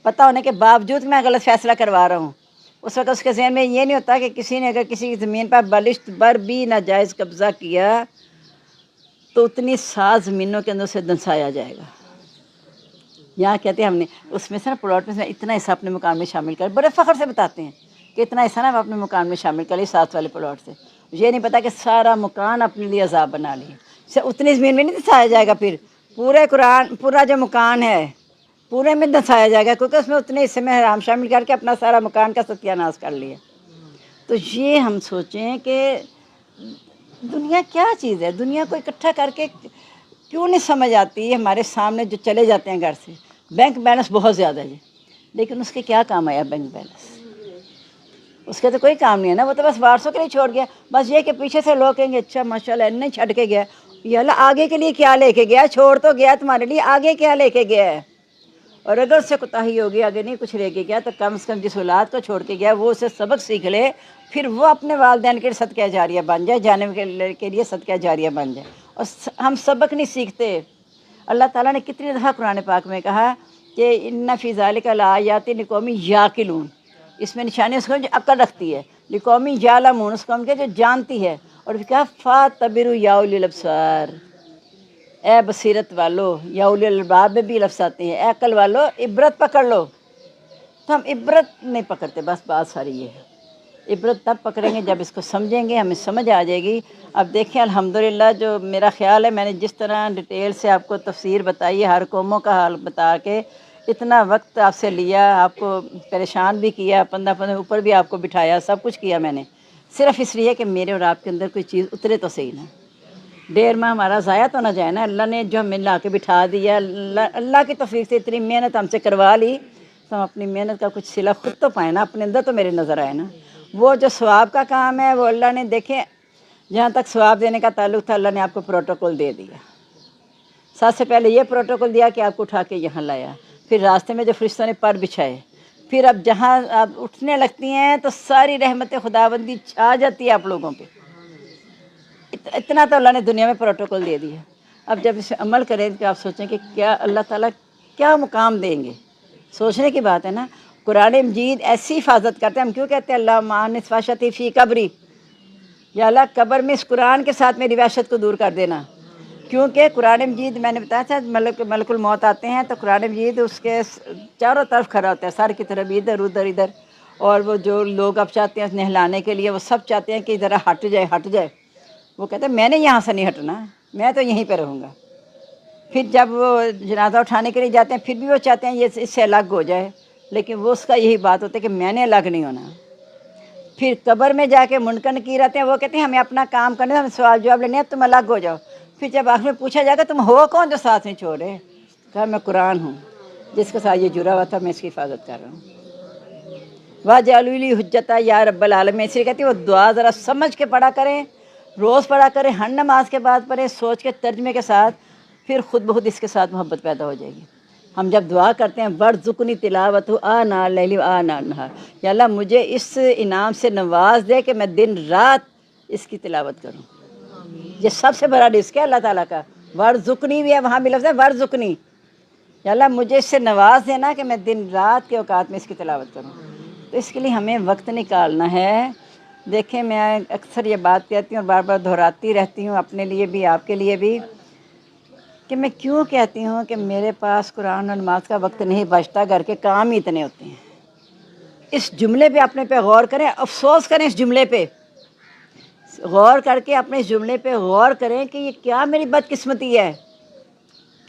پتہ ہونے کے باوجود میں غلط فیصلہ کروا رہا ہوں۔ اس وقت اس کے ذہن میں یہ نہیں ہوتا کہ کسی نے اگر کسی کی زمین پر بلشت بر بھی ناجائز قبضہ کیا تو اتنی 7 زمینوں کے اندر اسے دنسایا جائے گا۔ یہاں کہتے ہیں ہم نے اس میں سے نا پلاٹ میں سے اتنا حصہ اپنے مکان میں شامل کر، بڑے فخر سے بتاتے ہیں کہ اتنا حصہ نا ہم اپنے مکان میں شامل کر لی 7 والے پلاٹ سے۔ یہ نہیں پتا کہ سارا مکان اپنے لیے عذاب بنا لیے، اتنی زمین میں نہیں دنسایا جائے گا، پھر پورا جو مکان ہے پورے میں دنسایا جائے گا، کیونکہ اس میں اتنے حصے میں حرام شامل کر کے اپنا سارا مکان کا ستیہ ناش کر لیا۔ تو یہ ہم سوچیں کہ دنیا کیا چیز ہے، دنیا کو اکٹھا کر کے کیوں نہیں سمجھ آتی؟ ہمارے سامنے جو چلے جاتے ہیں گھر سے، بینک بیلنس بہت زیادہ ہے، لیکن اس کے کیا کام آیا بینک بیلنس؟ اس کے تو کوئی کام نہیں ہے نا، وہ تو بس وارثوں کے لیے چھوڑ گیا۔ بس یہ کہ پیچھے سے لوگ کہیں گے اچھا ماشاء اللہ نہیں چھڈ کے گیا، یہ اللہ آگے کے لیے کیا لے کے گیا؟ چھوڑ تو گیا تمہارے لیے، آگے کیا لے کے گیا ہے؟ اور اگر اس سے کوتاہی ہوگی، آگے نہیں کچھ لے کے گیا، تو کم سے کم جس اولاد کو چھوڑ کے گیا وہ اسے سبق سیکھ لے، پھر وہ اپنے والدین کے لیے صدقہ جاریہ بن جائے، جانے کے لیے صدقہ جاریہ بن جائے۔ اور ہم سبق نہیں سیکھتے۔ اللہ تعالیٰ نے کتنی دفعہ قرآن پاک میں کہا کہ ان فی ذالک لآیات لقوم یعقلون، اس میں نشانی اس کو جو عقل رکھتی ہے، لقوم یعلمون اس قوم کے جو جانتی ہے، اور پھر کہا فاعتبروا یا اولی الابصار، اے بصیرت والو، یا اولی الالباب میں بھی لفظ آتے ہیں، اے عقل والو عبرت پکڑ لو۔ تو ہم عبرت نہیں پکڑتے، بس بات ساری یہ ہے۔ عبرت تب پکڑیں گے جب اس کو سمجھیں گے، ہمیں سمجھ آ جائے گی۔ اب دیکھیں الحمدللہ، جو میرا خیال ہے میں نے جس طرح ڈیٹیل سے آپ کو تفسیر بتائی ہے، ہر قوموں کا حال بتا کے، اتنا وقت آپ سے لیا، آپ کو پریشان بھی کیا، 15 اوپر بھی آپ کو بٹھایا، سب کچھ کیا میں نے، صرف اس لیے کہ میرے اور آپ کے اندر کوئی چیز اترے تو صحیح نا، 1.5 ماہ ہمارا ضائع تو نہ جائے نا۔ اللہ نے جو ہمیں لا کے بٹھا دیا، اللہ کی توفیق سے اتنی محنت ہم سے کروا لی، تو ہم اپنی محنت کا کچھ صلہ خود تو پائیں نا، اپنے اندر تو میرے نظر آئے نا۔ وہ جو ثواب کا کام ہے وہ اللہ نے دیکھے، جہاں تک ثواب دینے کا تعلق تھا اللہ نے آپ کو پروٹوکول دے دیا۔ سب سے پہلے یہ پروٹوکول دیا کہ آپ کو اٹھا کے یہاں لایا، پھر راستے میں جو فرشتوں نے پر بچھائے، پھر اب جہاں آپ اٹھنے لگتی ہیں تو ساری رحمت خداوندی چھا جاتی ہے آپ لوگوں پہ۔ اتنا تو اللہ نے دنیا میں پروٹوکول دے دیا۔ اب جب اسے عمل کریں تو آپ سوچیں کہ کیا اللہ تعالیٰ کیا مقام دیں گے، سوچنے کی بات ہے نا۔ قرآن مجید ایسی حفاظت کرتے ہیں، ہم کیوں کہتے ہیں اللہ مان نسواشتی فی قبری، یا اللہ قبر میں اس قرآن کے ساتھ میری وحشت کو دور کر دینا، کیونکہ قرآن مجید میں نے بتایا تھا ملک الموت آتے ہیں تو قرآن مجید اس کے چاروں طرف کھڑا ہوتا ہے، سر کی طرف ادھر ادھر ادھر، اور وہ جو لوگ اب چاہتے ہیں نہلانے کے لیے وہ سب چاہتے ہیں کہ ذرا ہٹ جائے ہٹ جائے، وہ کہتے ہیں میں نے یہاں سے نہیں ہٹنا، میں تو یہیں پہ رہوں گا۔ پھر جب وہ جنازہ اٹھانے کے لیے جاتے ہیں پھر بھی وہ چاہتے ہیں یہ اس سے الگ ہو جائے، لیکن وہ اس کا یہی بات ہوتا ہے کہ میں نے الگ نہیں ہونا۔ پھر قبر میں جا کے منکر نکیر رہتے ہیں، وہ کہتے ہیں ہمیں اپنا کام کرنا ہے، ہمیں سوال جواب لینے ہیں، تم الگ ہو جاؤ۔ پھر جب آخر میں پوچھا جائے گا تم ہو کون جو ساتھ نہیں چھوڑے، کہا میں قرآن ہوں جس کے ساتھ یہ جڑا ہوا تھا، میں اس کی حفاظت کر رہا ہوں۔ وَجَعَلُوا لِي حُجَّةً یا رب العالمین، اس لیے کہتی ہے وہ دعا ذرا سمجھ کے پڑھا کریں، روز پڑھا کریں، ہر نماز کے بعد پڑھیں، سوچ کے ترجمے کے ساتھ، پھر خود بخود اس کے ساتھ محبت پیدا ہو جائے گی۔ ہم جب دعا کرتے ہیں وَرْزُقْنِی تِلَاوَتَہُ آنَاءَ اللَّیلِ وَآنَاءَ النَّہَارِ، یا اللہ مجھے اس انعام سے نواز دے کہ میں دن رات اس کی تلاوت کروں۔ یہ سب سے بڑا رزق ہے اللہ تعالیٰ کا۔ وَرْزُقْنِی بھی ہے، وہاں بھی لفظ ہے وَرْزُقْنِی، یا اللہ مجھے اس سے نواز دینا کہ میں دن رات کے اوقات میں اس کی تلاوت کروں۔ تو اس کے لیے ہمیں وقت نکالنا ہے۔ دیکھیں میں اکثر یہ بات کہتی ہوں اور بار بار دہراتی رہتی ہوں، اپنے لیے بھی آپ کے لیے بھی، کہ میں کیوں کہتی ہوں کہ میرے پاس قرآن اور نماز کا وقت نہیں بچتا، گھر کے کام ہی اتنے ہوتے ہیں۔ اس جملے پہ اپنے پہ غور کریں، افسوس کریں اس جملے پہ، غور کر کے اپنے اس جملے پہ غور کریں کہ یہ کیا میری بدقسمتی ہے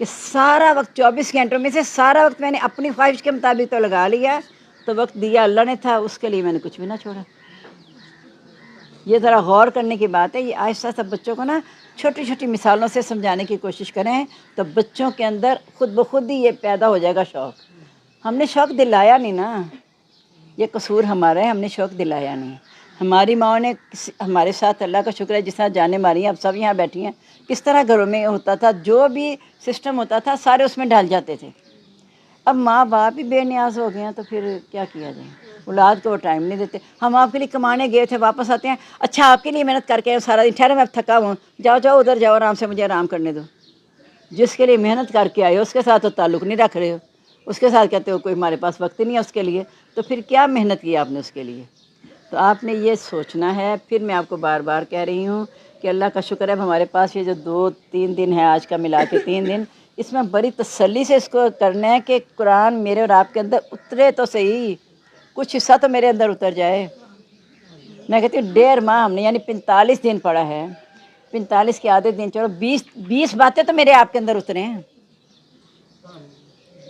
کہ سارا وقت 24 گھنٹوں میں سے سارا وقت میں نے اپنی خواہش کے مطابق تو لگا لیا، تو وقت دیا اللہ نے تھا، اس کے لیے میں نے کچھ بھی نہ چھوڑا۔ یہ ذرا غور کرنے کی بات ہے۔ یہ آہستہ آہستہ بچوں کو نا چھوٹی چھوٹی مثالوں سے سمجھانے کی کوشش کریں تو بچوں کے اندر خود بخود ہی یہ پیدا ہو جائے گا شوق۔ ہم نے شوق دلایا نہیں نا، یہ قصور ہمارا ہے، ہم نے شوق دلایا نہیں۔ ہماری ماں نے ہمارے ساتھ، اللہ کا شکر ہے جس طرح جانے ماری ہیں، اب سب یہاں بیٹھی ہیں، کس طرح گھروں میں ہوتا تھا، جو بھی سسٹم ہوتا تھا سارے اس میں ڈال جاتے تھے۔ اب ماں باپ ہی بے نیاز ہو گئے ہیں تو پھر کیا کیا جائے، اولاد کو وہ ٹائم نہیں دیتے۔ ہم آپ کے لیے کمانے گئے تھے، واپس آتے ہیں، اچھا آپ کے لیے محنت کر کے سارا دن ٹھہرے میں اب تھکا ہوں، جاؤ جاؤ ادھر جاؤ آرام سے، مجھے آرام کرنے دو۔ جس کے لیے محنت کر کے آئے ہو اس کے ساتھ تو تعلق نہیں رکھ رہے ہو، اس کے ساتھ کہتے ہو کوئی ہمارے پاس وقت نہیں ہے اس کے لیے، تو پھر کیا محنت کی آپ نے اس کے لیے؟ تو آپ نے یہ سوچنا ہے۔ پھر میں آپ کو بار بار کہہ رہی ہوں کہ اللہ کا شکر ہے ہمارے پاس یہ جو 2-3 دن ہے، آج کا ملا کے 3 دن، اس میں بڑی تسلی سے اس کو کرنا ہے کہ قرآن میرے اور آپ کے اندر اترے تو صحیح، کچھ حصہ تو میرے اندر اتر جائے۔ میں کہتی ہوں 1.5 ماہ ہم نے یعنی 45 دن پڑھا ہے، 45 کے آدھے دن چلو 20 باتیں تو میرے آپ کے اندر اترے ہیں،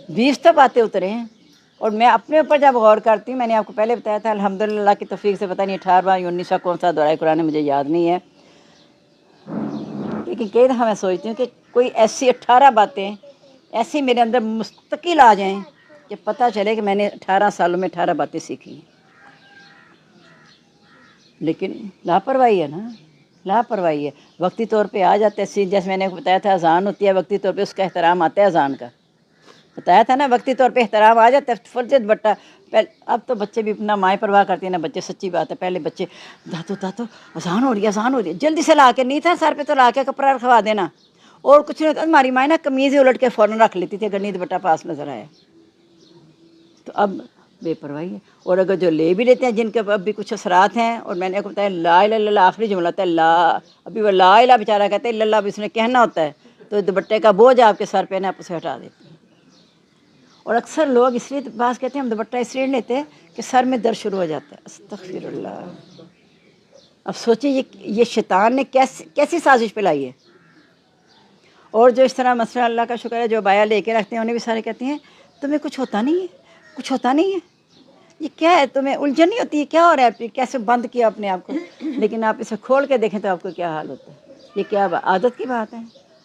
20 تو باتیں اترے ہیں۔ اور میں اپنے اوپر جب غور کرتی ہوں، میں نے آپ کو پہلے بتایا تھا الحمدللہ اللہ کی توفیق سے، پتہ نہیں 18واں یا 19واں کون سا دورہ قرآن ہے مجھے یاد نہیں ہے، لیکن کئی دفعہ میں سوچتی ہوں کہ کوئی ایسی 18 باتیں ایسی میرے اندر مستقل آ جائیں کہ پتہ چلے کہ میں نے 18 سالوں میں 18 باتیں سیکھی ہیں۔ لیکن لاپرواہی ہے نا، لاپرواہی ہے۔ وقتی طور پہ آ جاتے ہیں، جیسے میں نے بتایا تھا اذان ہوتی ہے وقتی طور پہ، اس کا احترام آتا ہے اذان کا، بتایا تھا نا، وقتی طور پہ احترام آ جاتا ہے، فرض بٹا۔ اب تو بچے بھی اپنا مائیں پرواہ کرتے ہیں نا بچے، سچی بات ہے، پہلے بچے دادو دادو اذان ہو رہی ہے اذان ہو رہی ہے، جلدی سے لا کے، نہیں تھا سر پہ تو لا کے کپڑا رکھوا دینا، اور کچھ نہیں ہوتا۔ ہماری مائیں نا قمیض ہی الٹ کے فوراً رکھ لیتی تھی اگر نہیں دوپٹہ پاس نظر آیا۔ تو اب بے پرواہی ہے۔ اور اگر جو لے بھی لیتے ہیں جن کے اب بھی کچھ اثرات ہیں، اور میں نے آپ کو بتایا لا الہ الا اللہ آخری جملہ ہوتا ہے، لا، ابھی وہ لا الہ بیچارہ کہتے ہیں الا اللہ بھی اس نے کہنا ہوتا ہے، تو دوپٹے کا بوجھ آپ کے سر پہ نا آپ اسے ہٹا دیتے ہیں۔ اور اکثر لوگ اس لیے بعض کہتے ہیں ہم دوپٹہ اس لیے لیتے کہ سر میں درد شروع ہو جاتا ہے، استغفر اللہ۔ اب سوچیں یہ شیطان نے کیسی سازش پلائی ہے۔ اور جو اس طرح مثلا اللہ کا شکر ہے جو بایا لے کے رکھتے ہیں، انہیں بھی سارے کہتے ہیں تمہیں کچھ ہوتا نہیں ہے، کچھ ہوتا نہیں ہے، یہ کیا ہے، تمہیں الجھن نہیں ہوتی ہے، کیا ہو رہا ہے، کیسے بند کیا اپنے آپ کو؟ لیکن آپ اسے کھول کے دیکھیں تو آپ کو کیا حال ہوتا ہے۔ یہ کیا عادت کی بات ہے؟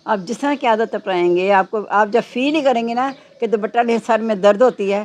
آپ جس طرح کی عادت اپنائیں گے، آپ جب فیل ہی کریں گے نا کہ دوپٹہ سر میں درد ہوتی ہے،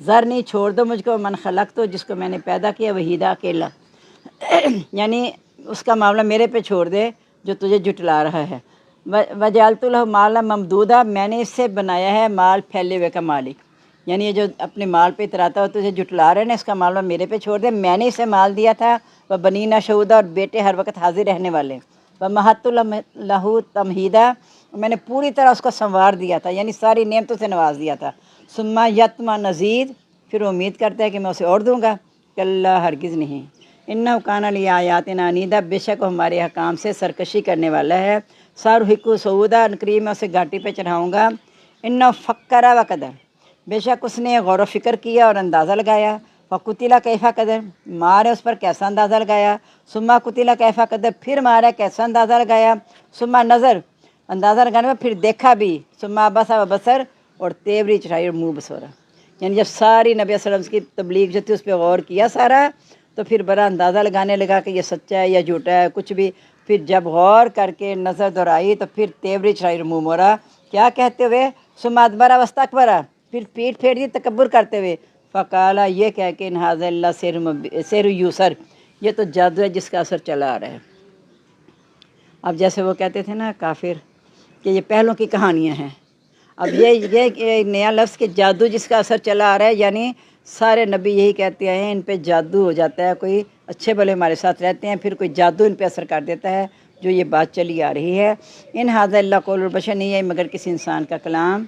ذر نہیں چھوڑ دو مجھ کو، من خلق تو جس کو میں نے پیدا کیا وحیدہ اکیلا، یعنی اس کا معاملہ میرے پہ چھوڑ دے جو تجھے جھٹلا رہا ہے۔ وجعلت لہ مالا ممدودا، میں نے اس سے بنایا ہے مال پھیلے ہوئے کا مالک، یعنی یہ جو اپنے مال پہ اتراتا ہو تجھے جھٹلا رہے نا، اس کا معاملہ میرے پہ چھوڑ دے، میں نے اسے مال دیا تھا، وہ بنینا شہودا، اور بیٹے ہر وقت حاضر رہنے والے، وہ مہت لہو تمہیدا، میں نے پوری طرح اس کو سنوار دیا تھا، یعنی ساری نعمتوں سے نواز دیا تھا۔ ثم یتما نزید، پھر وہ امید کرتا ہے کہ میں اسے اور دوں گا، کلا ہرگز نہیں، انہ کان لی آیاتنا عنیدا، بے شک وہ ہمارے حکام سے سرکشی کرنے والا ہے، سارحقو سعودا، قریب میں اسے گھاٹی پہ چڑھاؤں گا، انہ فکر و قدر، بے شک اس نے غور و فکر کیا اور اندازہ لگایا، فقتل کیفا قدر، مارے اس پر کیسا اندازہ لگایا، ثم قتل کیفا قدر، پھر مارا کیسا اندازہ لگایا، ثم نظر، اندازہ لگانے میں پھر دیکھا بھی، ثم عبس و بصر، اور تیوری چڑھائی اور منہ بسورا، یعنی جب ساری نبی صلی اللہ علیہ وسلم کی تبلیغ جو تھی اس پہ غور کیا سارا، تو پھر بڑا اندازہ لگانے لگا کہ یہ سچا ہے یا جھوٹا ہے کچھ بھی، پھر جب غور کر کے نظر دہرائی تو پھر تیوری چڑھائی اور منہ موڑا، کیا کہتے ہوئے، ثم ادبر واستکبر، پھر پیٹھ پھیر دی تکبر کرتے ہوئے، فقالا، یہ کہہ کہ ان ھذا الا سحر یوسر، یہ تو جادو ہے جس کا اثر چلا آ رہا ہے۔ اب جیسے وہ کہتے تھے نا کافر کہ یہ پہلوں کی کہانیاں ہیں، اب یہ نیا لفظ کہ جادو جس کا اثر چلا آ رہا ہے، یعنی سارے نبی یہی کہتے ہیں ان پہ جادو ہو جاتا ہے، کوئی اچھے بھلے ہمارے ساتھ رہتے ہیں پھر کوئی جادو ان پہ اثر کر دیتا ہے، جو یہ بات چلی آ رہی ہے، ان ھذا الا قول البشر، نہیں ہے مگر کسی انسان کا کلام،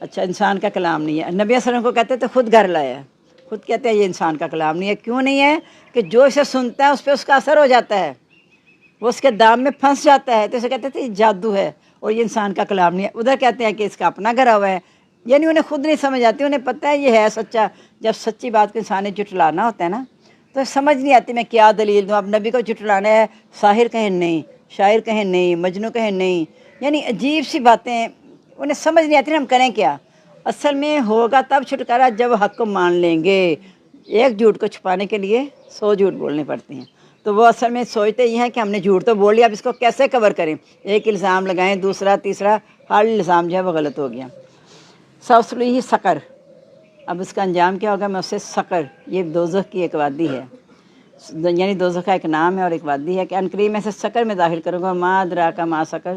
اچھا انسان کا کلام نہیں ہے۔ نبی صلی اللہ علیہ وسلم کو کہتے تو خود گھر لایا ہے، خود کہتے ہیں یہ انسان کا کلام نہیں ہے، کیوں نہیں ہے کہ جو اسے سنتا ہے اس پہ اس کا اثر ہو جاتا ہے، وہ اس کے دام میں پھنس جاتا ہے، تو اسے کہتے تھے یہ جادو ہے اور یہ انسان کا کلام نہیں ہے۔ ادھر کہتے ہیں کہ اس کا اپنا گھر ہوا ہے، یعنی انہیں خود نہیں سمجھ آتی، انہیں پتہ ہے یہ ہے سچا، جب سچی بات کو انسان نے جھٹلانا ہوتا ہے نا تو سمجھ نہیں آتی میں کیا دلیل دوں، اب نبی کو جھٹلانا ہے، ساحر کہیں نہیں، شاعر کہیں نہیں، مجنوں کہیں نہیں، یعنی عجیب سی باتیں انہیں سمجھ نہیں آتی، ہم کریں کیا؟ اصل میں ہوگا تب چھٹکارا جب حق کو مان لیں گے، ایک جھوٹ کو چھپانے کے لیے 100 جھوٹ بولنے پڑتے ہیں، تو وہ اصل میں سوچتے یہ ہیں کہ ہم نے جھوٹ تو بول لیا، اب اس کو کیسے کور کریں، ایک الزام لگائیں، دوسرا تیسرا، ہر الزام جو ہے وہ غلط ہو گیا۔ سوسلی سقر، اب اس کا انجام کیا ہوگا، میں اسے سقر، یہ دوزخ کی ایک وادی ہے، یعنی دوزخ کا ایک نام ہے اور ایک وادی ہے، کہ عنقریب میں سے سقر میں داخل کروں گا، ما ادراک ما سقر،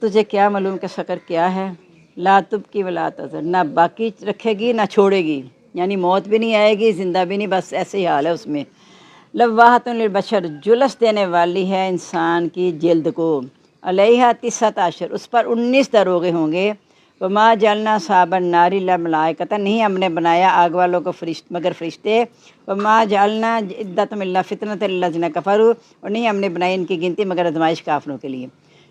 تجھے کیا معلوم کہ سقر کیا ہے، لا تبکی ولا تذر، نہ باقی رکھے گی نہ چھوڑے گی، یعنی موت بھی نہیں آئے گی زندہ بھی نہیں، بس ایسے ہی حال ہے اس میں، لواحۃ للبشر، جلس دینے والی ہے انسان کی جلد کو، علیہا 19، اس پر 19 دروغے ہوں گے، وما جعلنا اصحاب النار الا ملائکۃ، نہیں ہم نے بنایا آگ والوں کو مگر فرشتے، وما جعلنا عدتهم الا فتنۃ للذین کفروا، اور نہیں ہم نے بنائی ان کی گنتی مگر آزمائش کافروں کے لیے،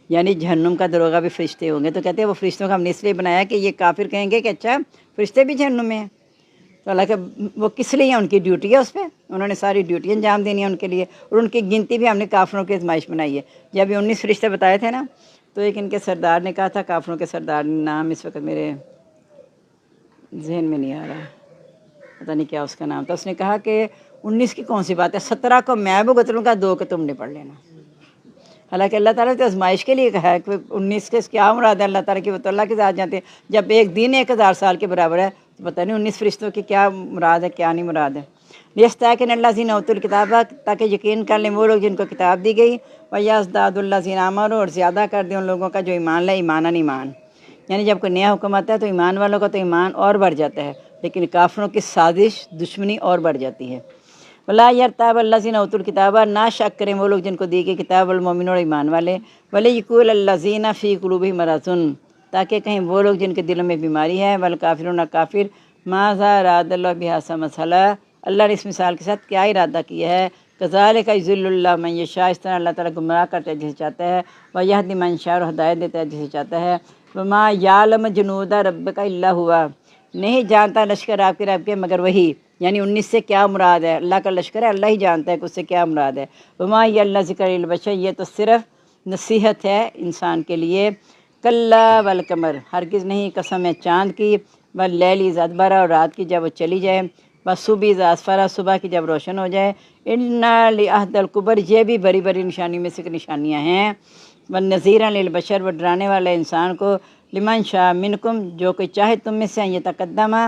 یعنی جہنم کا دروغہ بھی فرشتے ہوں گے، تو کہتے ہیں وہ فرشتوں کا ہم نے اس لیے بنایا کہ یہ کافر کہیں گے کہ اچھا فرشتے بھی جہنم میں ہیں، تو اللہ کہ وہ کس لیے ہیں، ان کی ڈیوٹی ہے اس پہ، انہوں نے ساری ڈیوٹی انجام دینی ہے ان کے لیے، اور ان کی گنتی بھی ہم نے کافروں کی آزمائش بنائی ہے۔ جب یہ 19 فرشتے بتائے تھے نا، تو ایک ان کے سردار نے کہا تھا، کافروں کے سردار نام اس وقت میرے ذہن میں نہیں آ رہا، پتہ نہیں کیا اس کا نام تھا، اس نے کہا کہ 19 کی کون سی بات ہے، 17 کو میں بھگت لوں گا، 2 کو تم نے پڑھ لینا، حالانکہ اللہ تعالیٰ نے تو آزمائش کے لیے کہا ہے کہ 19 کے کیا مراد ہے اللہ تعالیٰ کی، وہ تو اللہ کے ذات جانتے ہیں، جب ایک دن 1000 سال کے برابر ہے تو پتہ نہیں 19 فرشتوں کی کیا مراد ہے کیا نہیں مراد ہے۔ لیستیقن الذین اوتوا الکتاب، تاکہ یقین کر لیں وہ لوگ جن کو کتاب دی گئی، ویزداد الذین آمنوا، اور زیادہ کر دیں ان لوگوں کا جو ایمان لائے ایماناً ایمان، یعنی جب کوئی نیا حکم آتا ہے تو ایمان والوں کا تو ایمان اور بڑھ جاتا ہے، لیکن کافروں کی سازش دشمنی اور بڑھ جاتی ہے۔ ولا یرتاب الذین اوتوا الکتاب، نہ شک کریں وہ لوگ جن کو دی گئی کتاب، والمؤمنون، اور ایمان والے، ولیقول الذین فی قلوبہم مرض، تاکہ کہیں وہ لوگ جن کے دلوں میں بیماری ہے، والکافرون، کافر، ماذا اراد اللہ بہذا مثلا، اللہ نے اس مثال کے ساتھ کیا ارادہ کیا ہے، کذالک یضل اللہ من یشاء، اس طرح اللہ تعالیٰ گمراہ کرتا ہے جسے چاہتا ہے، ویہدی من یشاء، اور ہدایت دیتا ہے جسے چاہتا ہے، وما یعلم جنود ربک الا هو، نہیں جانتا لشکر آپ کے رب کے مگر وہی، یعنی 19 سے کیا مراد ہے، اللہ کا لشکر ہے، اللہ ہی جانتا ہے کہ اس سے کیا مراد ہے، وما یہ اللہ ذکر للبشر، یہ تو صرف نصیحت ہے انسان کے لیے، کلا والقمر، ہرگز نہیں، قسم ہے چاند کی، واللیل اذا ادبر، اور رات کی جب وہ چلی جائے، والصبح اذا اسفر، صبح کی جب روشن ہو جائے، ان لعہد الکبر، یہ بھی بڑی بڑی نشانی میں سے نشانیاں ہیں، والنذیرا للبشر، وہ ڈرانے والا انسان کو، لمن شاء منکم، جو کوئی چاہے تم میں سے، یہ تقدمہ،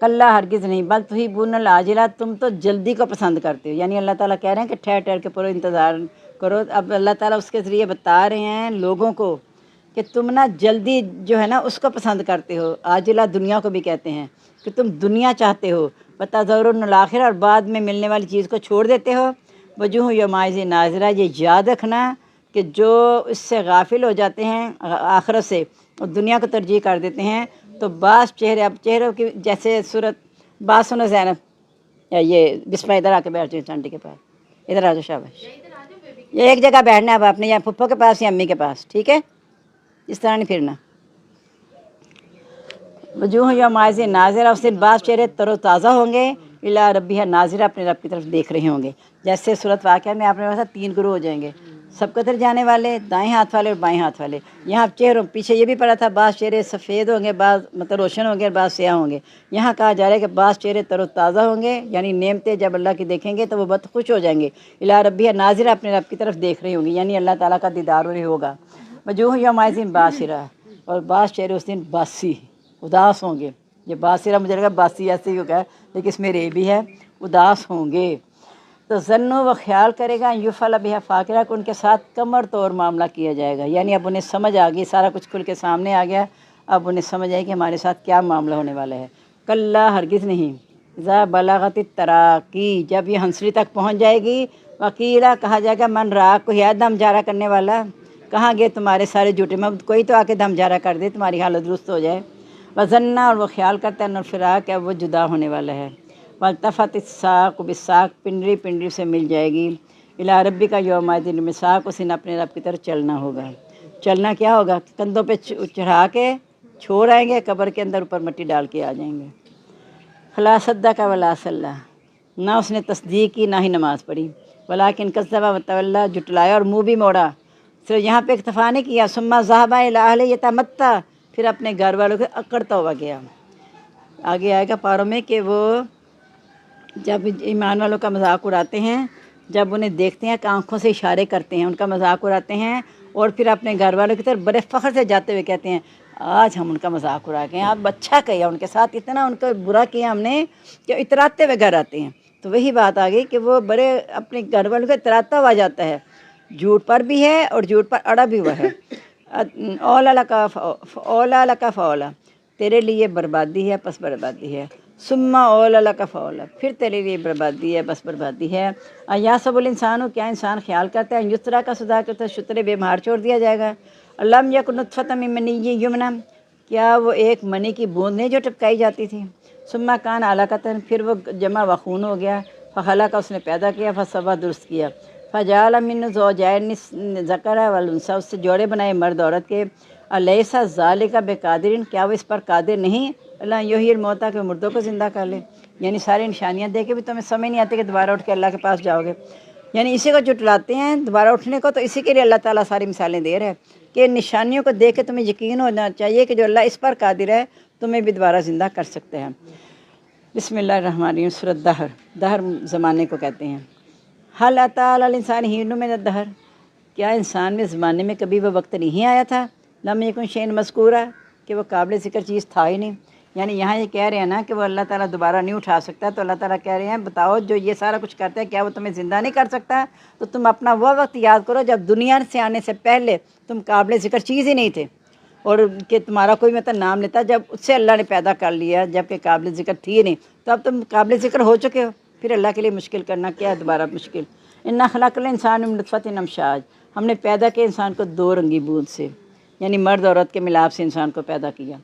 کلّا ہرگز نہیں، بل تحبون العاجلہ، تم تو جلدی کو پسند کرتے ہو۔ یعنی اللہ تعالیٰ کہہ رہے ہیں کہ ٹھہر ٹھہر کے پورا انتظار کرو۔ اب اللہ تعالیٰ اس کے ذریعے بتا رہے ہیں لوگوں کو کہ تم نا جلدی جو ہے نا اس کو پسند کرتے ہو، عاجلہ دنیا کو بھی کہتے ہیں، کہ تم دنیا چاہتے ہو، وتذرون الآخرہ، اور بعد میں ملنے والی چیز کو چھوڑ دیتے ہو۔ وجوہ یومئذ ناظرہ، یہ یاد رکھنا کہ جو اس سے غافل ہو جاتے ہیں آخرت سے اور دنیا کو ترجیح کر دیتے ہیں، تو بعض چہرے، اب چہروں کی جیسے صورت، بات سنو زینب، یا یہ بسمہ ادھر آ کے بیٹھ جائیں چانٹی کے پاس، ادھر آ جاؤ، شاباش، یہ ایک جگہ بیٹھنا ہے اب آپ نے، یا پھپھو کے پاس یا امی کے پاس، ٹھیک ہے، اس طرح نہیں پھرنا۔ وجوہ یومئذ ناظرہ، اس دن بعض چہرے تر و تازہ ہوں گے، الی ربہا ناظرہ، اپنے رب کی طرف دیکھ رہے ہوں گے۔ جیسے صورت واقعہ میں آپ نے بتایا 3 گروہ ہو جائیں گے، سب قدر جانے والے، دائیں ہاتھ والے اور بائیں ہاتھ والے۔ یہاں چہروں پیچھے یہ بھی پڑا تھا، بعض چہرے سفید ہوں گے، بعض مطلب روشن ہوں گے اور بعض سیاہ ہوں گے۔ یہاں کہا جا رہا ہے کہ بعض چہرے تر و تازہ ہوں گے، یعنی نعمتیں جب اللہ کی دیکھیں گے تو وہ بہت خوش ہو جائیں گے، الی ربہا ناظرہ، اپنے رب کی طرف دیکھ رہے ہوں گے، یعنی اللہ تعالیٰ کا دیدار انہیں ہوگا۔ وجوہ یومئذ باسرہ، اور بعض چہرے اس دن باسی، اداس ہوں گے۔ یہ باسرہ مجھے لگا باسی ایسے ہی ہوگا، لیکن اس میں رے بھی ہے، اداس ہوں گے۔ تو ظنو، وہ خیال کرے گا، یفعل بہا فاقرہ، کہ ان کے ساتھ کمر توڑ معاملہ کیا جائے گا، یعنی اب انہیں سمجھ آ گئی، سارا کچھ کھل کے سامنے آ گیا، اب انہیں سمجھ آئی کہ ہمارے ساتھ کیا معاملہ ہونے والا ہے۔ کلا، ہرگز نہیں، اذا بلغت التراقی، جب یہ ہنسلی تک پہنچ جائے گی، وقیلا، کہا جائے گا، من راق، کو ہے دم جارہ کرنے والا، کہاں گئے تمہارے سارے جھوٹے مب، کوئی تو آ کے دم جارہ کر دے، تمہاری حالت درست ہو جائے۔ وظنّا، اور وہ خیال کرتا ہے، الفراق، کہ وہ جدا ہونے والا ہے۔ والتفت الساق بالساق، پنڈلی پنڈلی سے مل جائے گی۔ الی ربک یومئذ المساق، اس دن اپنے رب کی طرف چلنا ہوگا۔ چلنا کیا ہوگا؟ کندھوں پہ چڑھا کے چھوڑ آئیں گے، قبر کے اندر اوپر مٹی ڈال کے آ جائیں گے۔ فلا صدق ولا صلی، نہ اس نے تصدیق کی نہ ہی نماز پڑھی، ولکن کذب وتولی، جھٹلایا اور منہ بھی موڑا۔ صرف یہاں پہ اکتفا نہیں کیا، ثم ذهب الی اہلہ یتمطیٰ، پھر اپنے گھر والوں کو اکڑتا ہوا گیا۔ آگے آئے گا پاروں میں کہ وہ جب ایمان والوں کا مذاق اڑاتے ہیں، جب انہیں دیکھتے ہیں کہ آنکھوں سے اشارے کرتے ہیں، ان کا مذاق اڑاتے ہیں، اور پھر اپنے گھر والوں کی طرف بڑے فخر سے جاتے ہوئے کہتے ہیں آج ہم ان کا مذاق اڑا گئے ہیں، آپ اچھا کیا، ان کے ساتھ اتنا ان کا برا کیا ہم نے کہ اتراتے ہوئے گھر آتے ہیں۔ تو وہی بات آ گئی کہ وہ بڑے اپنے گھر والوں کو اتراتا ہوا جاتا ہے، جھوٹ پر بھی ہے اور جھوٹ پر اڑا بھی ہوا ہے۔ اولا لکا فولا، تیرے لیے بربادی ہے پس بربادی ہے، ثم اولا لکا فولا، پھر تیرے لیے بربادی ہے بس بربادی ہے۔ ایحسب الانسان، کیا انسان خیال کرتا ہے، یسرا کا سدا کرتا ہے، شترے بے مہار چھوڑ دیا جائے گا۔ لم یکن نطفۃ من منی یمنی، کیا وہ ایک منی کی بوند نہیں جو ٹپکائی جاتی تھی، ثم کان علقۃ، پھر وہ جمع و خون ہو گیا، فخلق، اس نے پیدا کیا، فسوا، درست کیا، فجعل منہ زوجین الذکر والانثی، اس سے جوڑے بنائے مرد عورت کے۔ الیس ذالک بقادر، کیا وہ اس پر قادر نہیں، اللہ یحیی الموتیٰ، کہ مردوں کو زندہ کر لے۔ یعنی ساری نشانیاں دے کے بھی تمہیں سمجھ نہیں آتی کہ دوبارہ اٹھ کے اللہ کے پاس جاؤ گے، یعنی اسی کو جھٹلاتے ہیں دوبارہ اٹھنے کو، تو اسی کے لیے اللہ تعالیٰ ساری مثالیں دے رہے ہیں کہ نشانیوں کو دیکھ کے تمہیں یقین ہونا چاہیے کہ جو اللہ اس پر قادر ہے تمہیں بھی دوبارہ زندہ کر سکتے ہیں۔ بسم اللہ الرحمن الرحیم، سورۃ دہر، دہر زمانے کو کہتے ہیں۔ حل اتی علی الانسان حین من الدہر، کیا انسان میں زمانے میں کبھی وہ وقت نہیں آیا تھا، لم یکن شیئا مذکورا، کہ وہ قابل ذکر چیز تھا ہی نہیں۔ یعنی یہاں یہ کہہ رہے ہیں نا کہ وہ اللہ تعالیٰ دوبارہ نہیں اٹھا سکتا، تو اللہ تعالیٰ کہہ رہے ہیں بتاؤ جو یہ سارا کچھ کرتا ہے کیا وہ تمہیں زندہ نہیں کر سکتا؟ تو تم اپنا وہ وقت یاد کرو جب دنیا سے آنے سے پہلے تم قابل ذکر چیز ہی نہیں تھے، اور کہ تمہارا کوئی مطلب نام لیتا، جب اس سے اللہ نے پیدا کر لیا، جب کہ قابل ذکر تھی ہی نہیں، تو اب تم قابل ذکر ہو چکے ہو، پھر اللہ کے لیے مشکل کرنا کیا ہے دوبارہ مشکل۔ انا خلق الانسان من نطفۃ امشاج، ہم نے پیدا کیا انسان کو 2 رنگی بوند سے، یعنی مرد عورت کے ملاپ سے انسان کو پیدا کیا۔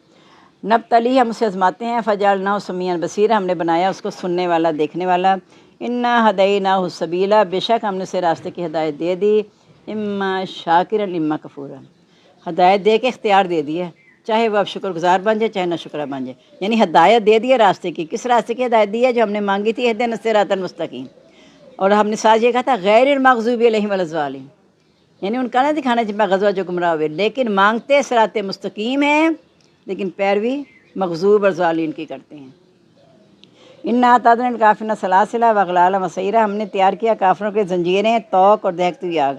نبتلی، ہم اسے آزماتے ہیں، فجعلناہ سمیعا بصیرا، ہم نے بنایا اس کو سننے والا دیکھنے والا۔ انا ہدیناہ السبیلا، بے شک ہم نے اسے راستے کی ہدایت دے دی، اما شاکرا اما کفورا، ہدایت دے کے اختیار دے دیا، چاہے وہ اب شکر گزار بن جائے چاہے نہ شکرہ بن جائے، یعنی ہدایت دے دی ہے راستے کی۔ کس راستے کی ہدایت دی ہے؟ جو ہم نے مانگی تھی، اہدنا الصراط المستقیم، اور ہم نے ساتھ یہ کہا تھا غیر المغضوب علیہم ولا الضالین، یعنی ان کا نہ دکھانا جن پہ غضب جو گمراہ ہوئے، لیکن مانگتے صراط مستقیم ہیں، لیکن پیروی مغضوب اور ضالین کی کرتے ہیں۔ انا اعتدنا للکافرین سلاسل واغلالا وسعیرا، ہم نے تیار کیا کافروں کے زنجیریں، توق اور دہکتی ہوئی آگ۔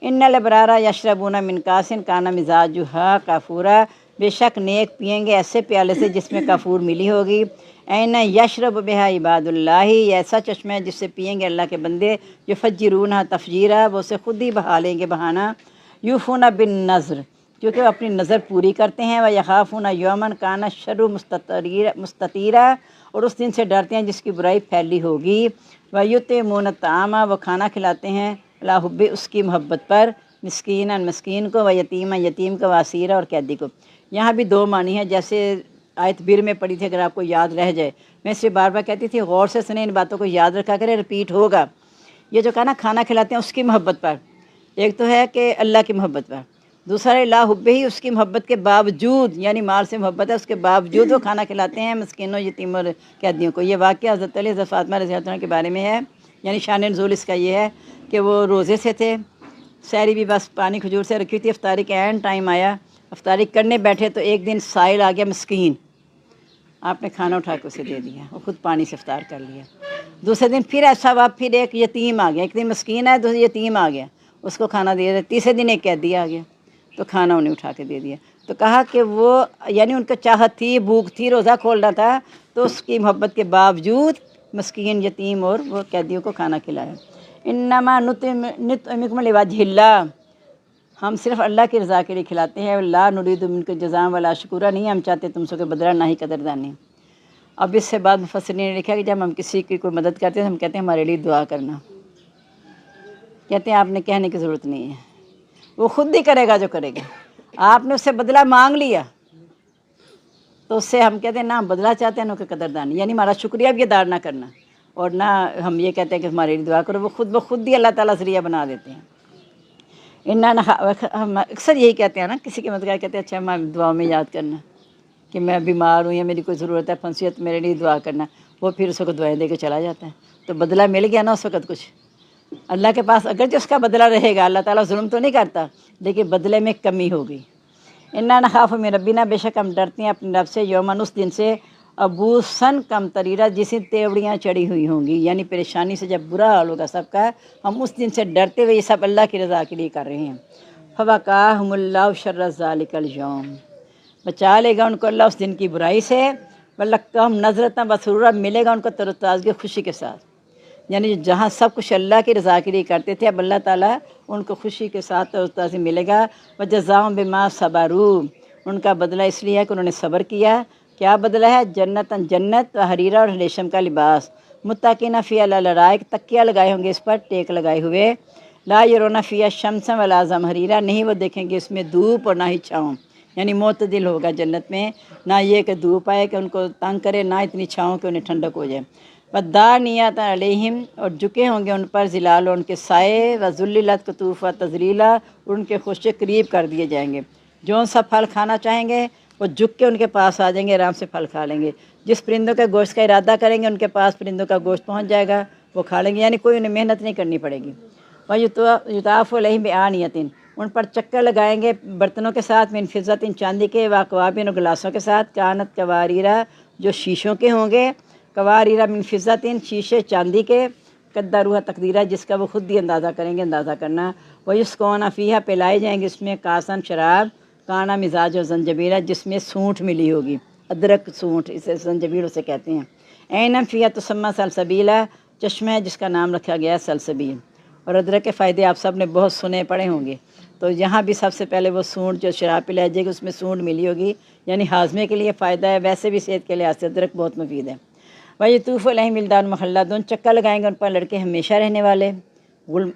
ان الابرار یشربون من کاس کان مزاجها کافورا، بے شک نیک پئیں گے ایسے پیالے سے جس میں کافور ملی ہوگی۔ این یشرب بہا عباد اللہ، یہ ایسا چشمہ ہے جس سے پئیں گے اللہ کے بندے، یفجرونہ تفجیرہ، وہ اسے خود ہی بہا لیں گے بہانا۔ یوفون بالنذر، کیونکہ وہ اپنی نظر پوری کرتے ہیں، ویخافون یومن کان شر مستطیرہ، اور اس دن سے ڈرتے ہیں جس کی برائی پھیلی ہوگی۔ ویطعمون الطعام، وہ کھانا کھلاتے ہیں علی حب، اس کی محبت پر، مسکینا مسکین کو، ویتیما یتیم کو، واسیرہ اور قیدی کو۔ یہاں بھی دو معنی ہیں، جیسے آیت بیر میں پڑھی تھی، اگر آپ کو یاد رہ جائے۔ میں اس سے بار بار کہتی تھی غور سے سنیں، ان باتوں کو یاد رکھا کرے، رپیٹ ہوگا۔ یہ جو کہا نا کھانا کھلاتے ہیں اس کی محبت پر، ایک تو ہے کہ اللہ کی محبت پر، دوسرا ہے لا حب ہی، اس کی محبت کے باوجود، یعنی مال سے محبت ہے اس کے باوجود وہ کھانا کھلاتے ہیں مسکینوں، یتیموں اور قیدیوں کو۔ یہ واقعہ حضرت علی حضرت فاطمہ رضی اللہ عنہ کے بارے میں ہے، یعنی شان نزول اس کا یہ ہے کہ وہ روزے سے تھے، سحری بھی بس پانی کھجور سے رکھی تھی، افطاری کا عین ٹائم آیا، افطاری کرنے بیٹھے تو ایک دن سائل آ گیا مسکین، آپ نے کھانا اٹھا کے اسے دے دیا، وہ خود پانی سے افطار کر لیا۔ دوسرے دن پھر ایسا ہوا، پھر ایک یتیم آ گیا، ایک دن مسکین ہے، دوسرے یتیم آ گیا، اس کو کھانا دے دیا۔ تیسرے دن ایک قیدی آ گیا تو کھانا انہیں اٹھا کے دے دیا۔ تو کہا کہ وہ یعنی ان کو چاہت تھی، بھوک تھی، روزہ کھولنا تھا، تو اس کی محبت کے باوجود مسکین، یتیم اور وہ قیدیوں کو کھانا کھلایا۔ انما نطعمکم لوجہ اللہ، ہم صرف اللہ کی رضا کے لیے کھلاتے ہیں، لا نرید منکم جزاء ولا شکورا، نہیں ہم چاہتے تم سے کوئی بدلہ نہ ہی قدردانی۔ اب اس سے بعد مفسرین نے لکھا کہ جب ہم کسی کی کوئی مدد کرتے ہیں ہم کہتے ہیں ہمارے لیے دعا کرنا، کہتے ہیں آپ نے کہنے کی ضرورت نہیں ہے، وہ خود ہی کرے گا جو کرے گا، آپ نے اس سے بدلہ مانگ لیا تو اس سے ہم کہتے ہیں نہ ہم بدلہ چاہتے ہیں نہ کوئی قدردانی، یعنی ہمارا شکریہ بھی ادا نہ کرنا، اور نہ ہم یہ کہتے ہیں کہ ہمارے لیے دعا کرو، وہ خود بخود ہی اللہ تعالیٰ ذریعہ بنا دیتے ہیں۔ ہم اکثر یہی کہتے ہیں نا، کسی کی مدد کہتے ہیں اچھا ہم دعاؤں میں یاد کرنا کہ میں بیمار ہوں یا میری کوئی ضرورت ہے، پھنسی ہے تو میرے لیے دعا کرنا، وہ پھر اس وقت دعائیں دے کے چلا جاتا ہے، تو بدلہ مل گیا نا اس وقت کچھ اللہ کے پاس، اگرچہ اس کا بدلہ رہے گا، اللہ تعالیٰ ظلم تو نہیں کرتا لیکن بدلے میں کمی ہوگی۔ انا نخاف من ربنا، بے شک ہم ڈرتے ہیں اپنے رب سے، یومن اس دن سے، ابوسن کم تریرا، جس تیوڑیاں چڑھی ہوئی ہوں گی، یعنی پریشانی سے جب برا حال ہوگا سب کا، ہم اس دن سے ڈرتے ہوئے یہ سب اللہ کی رضا کے لیے کر رہے ہیں۔ فوقاہم اللہ شر ذالک اليوم، بچا لے گا ان کو اللہ اس دن کی برائی سے، ولقاہم نظرۃ وسرورا، ملے گا ان کو تر و تازگی خوشی کے ساتھ، یعنی جہاں سب کچھ اللہ کی رضا کے لیے کرتے تھے اب اللہ تعالیٰ ان کو خوشی کے ساتھ تر و تازگی ملے گا۔ وجزاؤں بما صبروا، ان کا بدلہ اس لیے ہے کہ انہوں نے صبر کیا۔ کیا بدلہ ہے؟ جنتاً جنت، و حریرہ اور ریشم کا لباس، متکئین فیہا علی الارائک، تکیہ لگائے ہوں گے اس پر، ٹیک لگائے ہوئے، لا یرون فیہا شمسا ولا زمہریرا، نہیں وہ دیکھیں گے اس میں دھوپ اور نہ ہی چھاؤں، یعنی معتدل ہوگا جنت میں، نہ یہ کہ دھوپ آئے کہ ان کو تنگ کرے، نہ اتنی چھاؤں کہ انہیں ٹھنڈک ہو جائے۔ وَالدَّانِیَاتِ عَلَیہم، اور جھکے ہوں گے ان پر ظلال ان کے سائے، وَذُلِّلَتْ قُطُوفُہا تذلیلا، اور ان کے خوشے قریب کر دیے جائیں گے، جو سا پھل کھانا چاہیں گے وہ جھک کے ان کے پاس آ جائیں گے، آرام سے پھل کھا لیں گے، جس پرندوں کے گوشت کا ارادہ کریں گے ان کے پاس پرندوں کا گوشت پہنچ جائے گا، وہ کھا لیں گے، یعنی کوئی انہیں محنت نہیں کرنی پڑے گی۔ وَيُطَافُ عَلَیہم بِآنِیَةٍ، ان پر چکر لگائیں گے برتنوں کے ساتھ، من فضۃ، چاندی کے، وَأَکْوَابٍ، اور گلاسوں کے ساتھ، کانت قواریرا، جو شیشوں کے ہوں گے، قواریرا من فضۃ، شیشے چاندی کے، قدروہا تقدیرا، جس کا وہ خود ہی اندازہ کریں گے، اندازہ کرنا۔ وَیُسْقَوْنَ فیہا، پلائے جائیں گے اس میں، کاسن شراب، کانا مزاج و زنجبیلا، جس میں سونٹھ ملی ہوگی، ادرک سونٹھ، اسے زنجبیل اسے کہتے ہیں۔ عینا فیہا تسمی سلسبیلا، چشمہ ہے جس کا نام رکھا گیا ہے سلسبیل۔ اور ادرک کے فائدے آپ سب نے بہت سنے پڑھے ہوں گے، تو یہاں بھی سب سے پہلے وہ سونٹ جو شراب پلائی جائے گی اس میں سونٹ ملی ہوگی، یعنی ہاضمے کے لیے فائدہ ہے، ویسے بھی صحت کے لحاظ سے ادرک بہت مفید ہے۔ وَیَطُوفُ عَلَیہم وِلْدَانٌ مُخَلَّدُونَ، چکر لگائیں گے ان پر لڑکے ہمیشہ رہنے والے،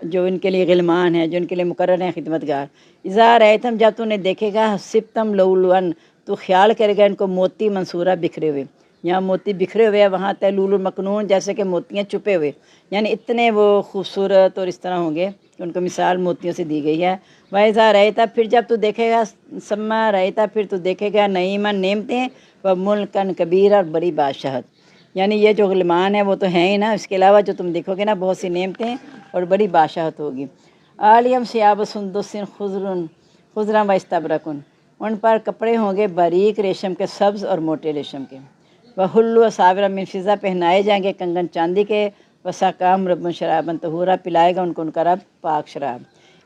جو ان کے لیے غلمان ہیں، جو ان کے لیے مقرر ہیں خدمت گار۔ اذا رأیتم، جب تو انہیں دیکھے گا، حسبتم لؤلؤا، تو خیال کرے گا ان کو موتی منصورہ، بکھرے ہوئے، یہاں موتی بکھرے ہوئے ہیں، وہاں لؤلؤ مکنون، جیسے کہ موتیاں چھپے ہوئے، یعنی اتنے وہ خوبصورت اور اس طرح ہوں گے، ان کو مثال موتیوں سے دی گئی ہے۔ وَإِذَا رَأَیْتَ، پھر جب تو دیکھے گا، ثم رَأَیْتَ، پھر تو دیکھے گا، نعیماً، نعمتیں، وَمُلْکًا کبیرا، اور بڑی بادشاہت، یعنی یہ جو غلمان ہیں وہ تو ہیں ہی نا، اس کے علاوہ جو تم دیکھو گے نا بہت سی نعمتیں اور بڑی بادشاہت ہوگی۔ عالیہم ثیاب سندس خضرا واستبرق، ان پر کپڑے ہوں گے باریک ریشم کے، سبز اور موٹے ریشم کے۔ وحلوا اساور من فضہ، پہنائے جائیں گے کنگن چاندی کے۔ وسقاہم ربہم شرابا طہورا، پلائے گا ان کو ان کا رب پاک شراب۔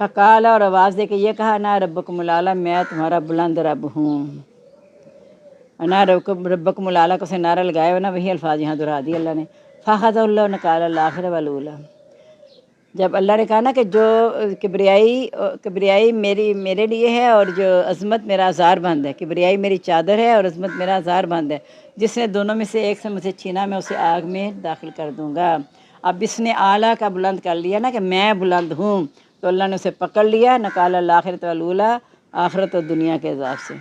فقال، اور آواز دے کے یہ کہا، انا ربکم الاعلی، میں تمہارا بلند رب ہوں۔ انا ربکم الاعلی کو سے نعرہ لگایا ہوا نا، وہی الفاظ یہاں دہرا دی اللہ نے۔ فاخذہ اللہ نکال الآخر والاولی، جب اللہ نے کہا نا کہ جو کبریائی میرے لیے ہے اور جو عظمت میرا ازار بند ہے، کبریائی میری چادر ہے اور عظمت میرا ازار بند ہے، جس نے دونوں میں سے ایک سے مجھے چھینا میں اسے آگ میں داخل کر دوں گا۔ اب اس نے اعلیٰ کا بلند کر لیا نا کہ میں بلند ہوں، تو اللہ نے اسے پکڑ لیا، نکال الآخرۃ والاولی، آخرت اور دنیا کے عذاب سے۔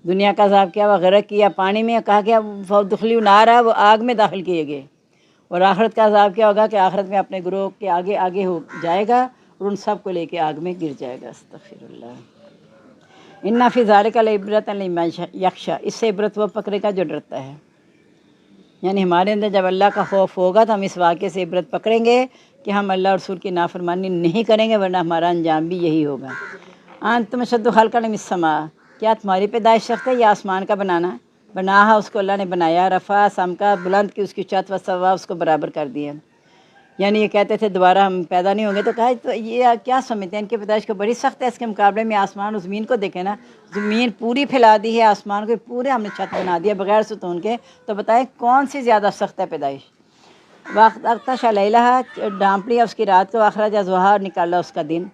دنیا کا عذاب کیا؟ وہ غرق کیا پانی میں، کہا گیا فادخلوا نار، وہ آگ میں داخل کیے گئے۔ اور آخرت کا عذاب کیا ہوگا کہ آخرت میں اپنے گروہ کے آگے آگے ہو جائے گا اور ان سب کو لے کے آگ میں گر جائے گا۔ استغفر اللہ۔ ان فی ذلک لعبرۃ لمن یخشی، اس سے عبرت وہ پکڑے گا جو ڈرتا ہے۔ یعنی ہمارے اندر جب اللہ کا خوف ہوگا تو ہم اس واقعے سے عبرت پکڑیں گے کہ ہم اللہ اور رسول کی نافرمانی نہیں کریں گے، ورنہ ہمارا انجام بھی یہی ہوگا۔ انتم اشد خلقا من السماء، کیا تمہاری پیدائش سخت ہے یا آسمان کا بنانا؟ بناہا، اس کو اللہ نے بنایا، رفع سمکا، بلند کی اس کی چھت، و سوا، اس کو برابر کر دیا۔ یعنی یہ کہتے تھے دوبارہ ہم پیدا نہیں ہوں گے، تو کہا تو یہ کیا سمجھتے ہیں ان کی پیدائش کو بڑی سخت ہے، اس کے مقابلے میں آسمان اور زمین کو دیکھیں نا، زمین پوری پھیلا دی ہے، آسمان کو پورے ہم نے چھت بنا دیا بغیر ستون کے، تو بتائیں کون سی زیادہ سخت ہے پیدائش؟ وقت اغطش لیلہا، ڈانپ لیا اس کی رات کو، اخرج ضحاہا، نکالا اس کا دن۔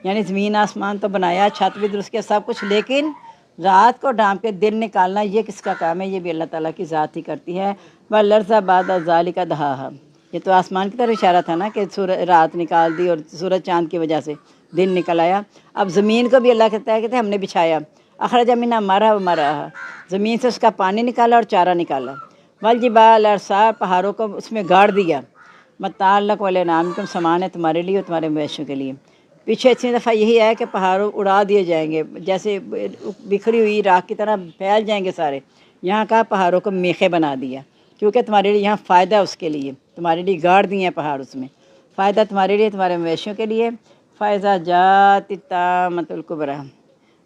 یعنی زمین آسمان تو بنایا، چھت بھی درست کیا، سب کچھ، لیکن رات کو ڈانپ کے دن نکالنا یہ کس کا کام ہے؟ یہ بھی اللہ تعالیٰ کی ذات ہی کرتی ہے۔ وَالْأَرْضَ بَعْدَ ذَلِكَ دَحَاهَا، یہ تو آسمان کی طرف اشارہ تھا نا کہ رات نکال دی اور سورج چاند کی وجہ سے دن نکل آیا۔ اب زمین کو بھی اللہ کہتا ہے کہ ہم نے بچھایا، اخرج منہا ماءہا ومرعاہا، زمین سے اس کا پانی نکالا اور چارہ نکالا۔ والجبال ارسا، پہاڑوں کو اس میں گاڑ دیا، متاعا لکم ولانعامکم، سامان ہے تمہارے لیے اور تمہارے مویشیوں کے لیے۔ پیچھے اتنی دفعہ یہی ہے کہ پہاڑوں اڑا دیے جائیں گے، جیسے بکھری ہوئی راکھ کی طرح پھیل جائیں گے سارے۔ یہاں کا پہاڑوں کو میخیں بنا دیا، کیونکہ تمہارے لیے یہاں فائدہ ہے، اس کے لیے تمہارے لیے گاڑ دیے ہیں پہاڑ، اس میں فائدہ تمہارے لیے، تمہارے مویشیوں کے لیے۔ فَإِذَا جَاءَتِ الطَّامَّةُ الْكُبْرىٰ،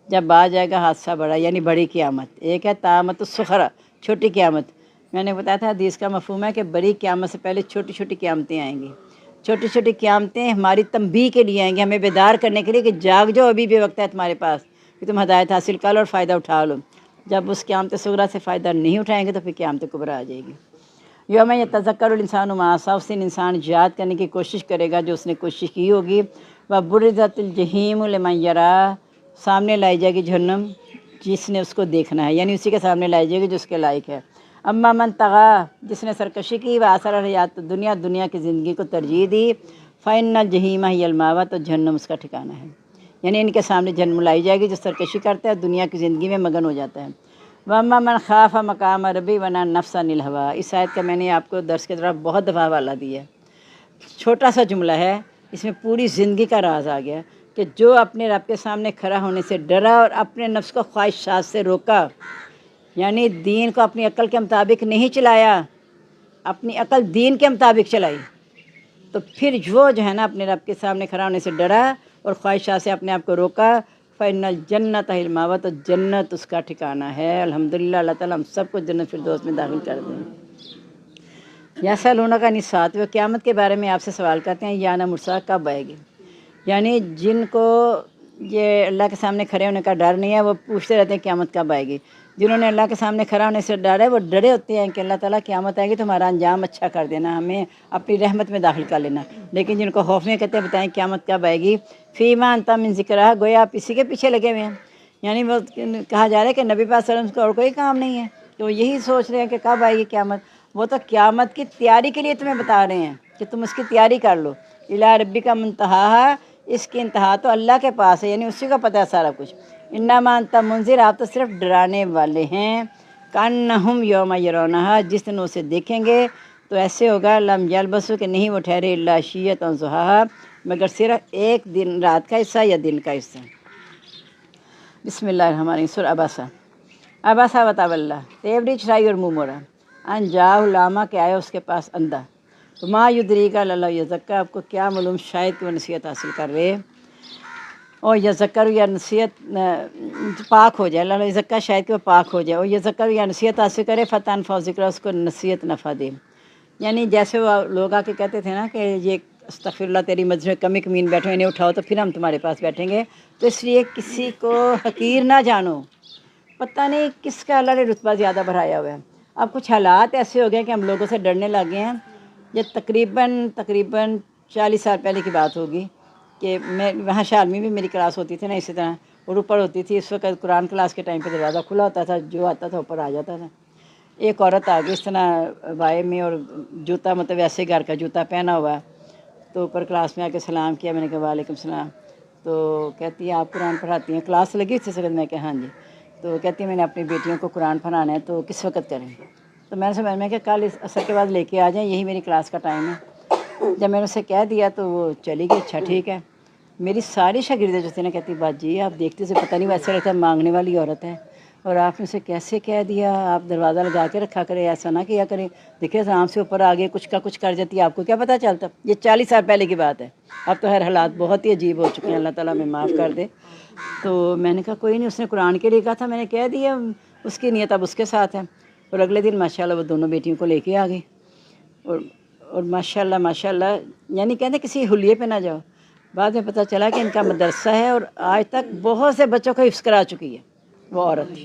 جب آ جائے گا حادثہ بڑا، یعنی بڑی قیامت۔ ایک ہے طامۃ الصغریٰ، چھوٹی قیامت، میں نے بتایا تھا حدیث کا مفہوم ہے کہ بڑی قیامت سے پہلے چھوٹی چھوٹی قیامتیں آئیں گی۔ چھوٹی چھوٹی قیامتیں ہماری تنبیہ کے لیے آئیں گی، ہمیں بیدار کرنے کے لیے کہ جاگ جاؤ، ابھی بھی وقت ہے تمہارے پاس کہ تم ہدایت حاصل کر لو اور فائدہ اٹھا لو۔ جب اس قیامت صغریٰ سے فائدہ نہیں اٹھائیں گے تو پھر قیامت کبریٰ آ جائے گی۔ یوم یتذکر الانسان ما سعی، اس دن انسان یاد کرنے کی کوشش کرے گا جو اس نے کوشش کی ہوگی۔ وبرزت الجحیم لمن یریٰ، سامنے لائی جائے گی جہنم جس نے اس کو دیکھنا ہے، یعنی اسی کے سامنے لائی جائے گی جو اس کے لائق ہے۔ اما من طغیٰ، جس نے سرکشی کی، وآثر الحیات الدنیا، دنیا کی زندگی کو ترجیح دی، فإن الجحیم ہی المأویٰ، تو جہنم اس کا ٹھکانہ ہے۔ یعنی ان کے سامنے جہنم لائی جائے گی جو سرکشی کرتا ہے، دنیا کی زندگی میں مگن ہو جاتا ہے۔ وَأَمَّا مَنْ خَافَ مَقَامَ رَبِّهِ وَنَهَى النَّفْسَ عَنِ الْهَوَىٰ، اس آیت کا میں نے آپ کو درس کے دوران بہت دفعہ حوالہ دیا ہے، چھوٹا سا جملہ ہے، اس میں پوری زندگی کا راز آ گیا کہ جو اپنے رب کے سامنے کھڑا ہونے سے ڈرا اور اپنے نفس کو خواہشات سے روکا، یعنی دین کو اپنی عقل کے مطابق نہیں چلایا، اپنی عقل دین کے مطابق چلائی، تو پھر وہ جو ہے نا اپنے رب کے سامنے کھڑا ہونے سے ڈرا اور خواہشات سے اپنے آپ کو روکا، فإن الجنۃ ہی المأویٰ، تو جنت اس کا ٹھکانہ ہے۔ الحمدللہ، اللہ تعالیٰ ہم سب کو جنت فردوس میں داخل کر دیں۔ یسألونک عن الساعۃ، وہ قیامت کے بارے میں آپ سے سوال کرتے ہیں، ایان مرساہ، کب آئے گی؟ یعنی جن کو یہ اللہ کے سامنے کھڑے ہونے کا ڈر نہیں ہے وہ پوچھتے رہتے ہیں قیامت کب آئے گی۔ جنہوں نے اللہ کے سامنے کھڑا ہونے سے ڈر ہے وہ ڈرے ہوتے ہیں کہ اللہ تعالیٰ قیامت آئے گی تو ہمارا انجام اچھا کر دینا، ہمیں اپنی رحمت میں داخل کر لینا۔ لیکن جن کو خوف میں کہتے ہیں بتائیں قیامت کب آئے گی، فیما انت من ذکرہا، گویا آپ اسی کے پیچھے لگے ہوئے ہیں۔ یعنی وہ کہا جا رہا ہے کہ نبی پاک صلی اللہ علیہ وسلم کو اور کوئی کام نہیں ہے، تو یہی سوچ رہے ہیں کہ کب آئے گی قیامت۔ وہ تو قیامت کی تیاری کے لیے تمہیں بتا رہے ہیں کہ تم اس کی تیاری کر لو۔ الی ربک منتہاہا، اس کی انتہا تو اللہ کے پاس ہے، یعنی اسی کو پتہ ہے سارا کچھ۔ انما انت منذر، آپ تو صرف ڈرانے والے ہیں۔ کانہم یوم یرونہا، جس دن اسے دیکھیں گے تو ایسے ہوگا، لم یلبسوا، کہ نہیں وہ ٹھہرے، الا عشیۃ وضحاہا، مگر صرف ایک دن رات کا حصہ یا دن کا حصہ۔ بسم اللہ الرحمن الرحیم، سورہ عبسہ۔ عبسہ وتولی، تیوری چڑھائی اور منہ موڑا، ان جاءہ الاعمی، کہ آیا اس کے پاس اندھا۔ وما یدریک لعلہ یزکی، آپ کو کیا معلوم شاید کہ وہ نصیحت حاصل کر رہے، اور یذکر، یا نصیحت پاک ہو جائے، لعلہ یزکی، شاید کہ وہ پاک ہو جائے، اور یذکر، یا نصیحت حاصل کرے، فتنفع ذکرہ، اس کو نصیحت نفع دے۔ یعنی جیسے وہ لوگ آ کے کہتے تھے نا کہ یہ استغفراللہ تیری مجلس میں کمی کمین بیٹھے انہیں اٹھاؤ تو پھر ہم تمہارے پاس بیٹھیں گے. تو اس لیے کسی کو حقیر نہ جانو. پتہ نہیں کس کا اللہ نے رتبہ زیادہ بڑھایا ہوا ہے. اب کچھ حالات ایسے ہو گئے کہ ہم لوگوں سے ڈرنے لگے ہیں. یہ تقریباً 40 سال پہلے کی بات ہوگی کہ میں وہاں شالمی میں میری کلاس ہوتی تھی نا اسی طرح اور اوپر ہوتی تھی. اس وقت قرآن کلاس کے ٹائم پہ دروازہ کھلا ہوتا تھا, جو آتا تھا اوپر آ جاتا تھا. ایک عورت آ گئی اس طرح وائے میں اور جوتا مطلب ایسے گھر کا جوتا پہنا ہوا, تو اوپر کلاس میں آ کے سلام کیا. میں نے کہا وعلیکم السلام. تو کہتی ہے آپ قرآن پڑھاتی ہیں؟ کلاس لگی تھی سکت. میں کہا ہاں جی. تو کہتی ہے میں نے اپنی بیٹیوں کو قرآن پڑھانا ہے تو کس وقت کریں؟ تو میں نے سمجھ میں کہ کل اس عصر کے بعد لے کے آ جائیں, یہی میری کلاس کا ٹائم ہے. جب میں نے اسے کہہ دیا تو وہ چلی گئی. اچھا ٹھیک ہے. میری ساری شاگردیں جو تھی نا کہتی بات جی آپ دیکھتے سے پتہ نہیں ویسے لگتا ہے مانگنے والی عورت ہے, اور آپ نے اسے کیسے کہہ دیا؟ آپ دروازہ لگا کے رکھا کرے, ایسا نہ کیا کریں. دیکھیں آرام سے اوپر آگے کچھ کا کچھ کر جاتی ہے, آپ کو کیا پتہ چلتا؟ یہ 40 سال پہلے کی بات ہے. اب تو ہر حالات بہت ہی عجیب ہو چکے ہیں, اللہ تعالیٰ میں معاف کر دے. تو میں نے کہا کوئی نہیں, اس نے قرآن کے لیے کہا تھا, میں نے کہہ دیا, اس کی نیت اب اس کے ساتھ ہے. اور اگلے دن ماشاءاللہ وہ دونوں بیٹیوں کو لے کے آ گئی. اور ماشاءاللہ یعنی کہتے کسی حلیے پہ نہ جاؤ. بعد میں پتہ چلا کہ ان کا مدرسہ ہے اور آج تک بہت سے بچوں کو حفظ کرا چکی ہے وہ عورت,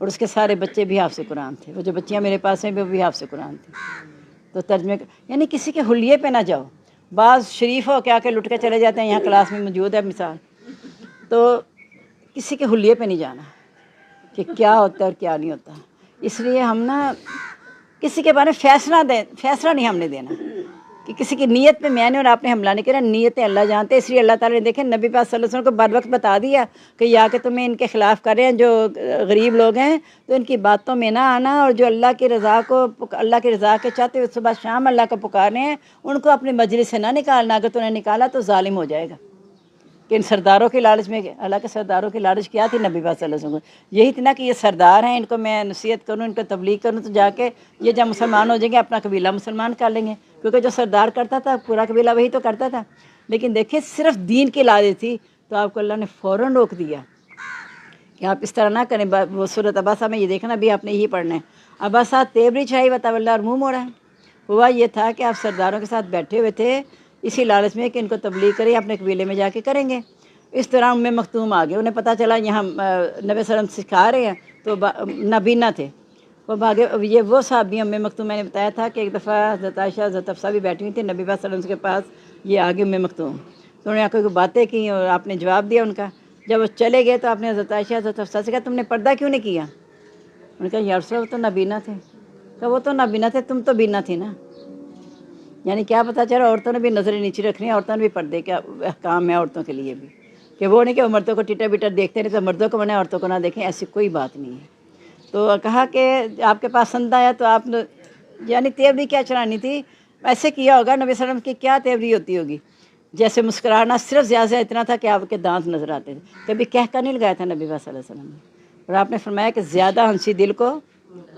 اور اس کے سارے بچے بھی حافظ قرآن تھے. وہ جو بچیاں میرے پاس ہیں وہ بھی حافظ قرآن تھیں. تو ترجمے یعنی کسی کے حلیے پہ نہ جاؤ. بعض شریف ہو کے آ کے لٹ کے چلے جاتے ہیں, یہاں کلاس میں موجود ہے مثال. تو کسی کے حلیے پہ نہیں جانا کہ کیا ہوتا ہے اور کیا نہیں ہوتا. اس لیے ہم نا کسی کے بارے میں فیصلہ نہیں ہم نے دینا کہ کسی کی نیت پہ میں نے اور آپ نے حملہ نہیں کرنا. نیتیں اللہ جانتے ہیں. اس لیے اللہ تعالیٰ نے دیکھیں نبی پاک صلی اللہ علیہ وسلم کو بر وقت بتا دیا کہ یا کہ تمہیں ان کے خلاف کر رہے ہیں جو غریب لوگ ہیں تو ان کی باتوں میں نہ آنا, اور جو اللہ کی رضا کے چاہتے ہوئے صبح شام اللہ کو پکارے ہیں ان کو اپنی مجلس سے نہ نکالنا. اگر تو نے نکالا تو ظالم ہو جائے گا. کہ ان سرداروں کی لالچ میں, اللہ کے سرداروں کی لالچ کیا تھی نبی پاک صلی اللہ علیہ وسلم کو؟ یہی تھی نا کہ یہ سردار ہیں, ان کو میں نصیحت کروں, ان کو تبلیغ کروں تو جا کے یہ جب مسلمان ہو جائیں گے اپنا قبیلہ مسلمان کر لیں گے. کیونکہ جو سردار کرتا تھا پورا قبیلہ وہی تو کرتا تھا. لیکن دیکھیں صرف دین کی لالچ تھی تو آپ کو اللہ نے فوراً روک دیا کہ آپ اس طرح نہ کریں. وہ سورۃ عباسہ میں یہ دیکھنا بھی آپ نے یہی پڑھنا ہے. عباسہ تیبری چھائی وطول اور منہ موڑا. ہوا یہ تھا کہ آپ سرداروں کے ساتھ بیٹھے ہوئے تھے اسی لالچ میں کہ ان کو تبلیغ کریں, اپنے قبیلے میں جا کے کریں گے. اس طرح مختوم آ گئے. انہیں پتہ چلا یہاں نبی صلی اللہ علیہ وسلم سکھا رہے ہیں تو نابینا تھے وہ بھاگے. یہ وہ صحابی مختوم میں نے بتایا تھا کہ ایک دفعہ حضرت عائشہ حضرت حفصہ بھی بیٹھی ہوئی تھی نبی صلی اللہ علیہ وسلم کے پاس. یہ آگے مختوم تو انہوں نے کوئی باتیں کی اور آپ نے جواب دیا ان کا. جب وہ چلے گئے تو آپ نے حضرت عائشہ حضرت حفصہ سے کہا تم نے پردہ کیوں نہیں کیا؟ انہوں نے کہا یا رسول اللہ وہ تو نابینا تھے. کہ وہ تو نابینا تھے, تم تو بینا تھی نا. یعنی کیا پتہ چلا عورتوں نے بھی نظریں نیچے رکھنی ہیں, عورتوں نے بھی پردے کا احکام ہے عورتوں کے لیے بھی, کہ وہ نہیں کہ وہ مردوں کو ٹیٹر بیٹر دیکھتے نہیں تو مردوں کو بنائیں عورتوں کو نہ دیکھیں, ایسی کوئی بات نہیں ہے. تو کہا کہ آپ کے پاس سند آیا تو آپ نے یعنی تیوری کیا چلانی تھی, ایسے کیا ہوگا. نبی صلی اللہ علیہ وسلم کی کیا تیوری ہوتی ہوگی؟ جیسے مسکرانا صرف زیادہ سے اتنا تھا کہ آپ کے دانت نظر آتے تھے. کبھی کہہ کر نہیں لگایا تھا نبی صلی اللہ علیہ وسلم نے. اور آپ نے فرمایا کہ زیادہ ہنسی دل کو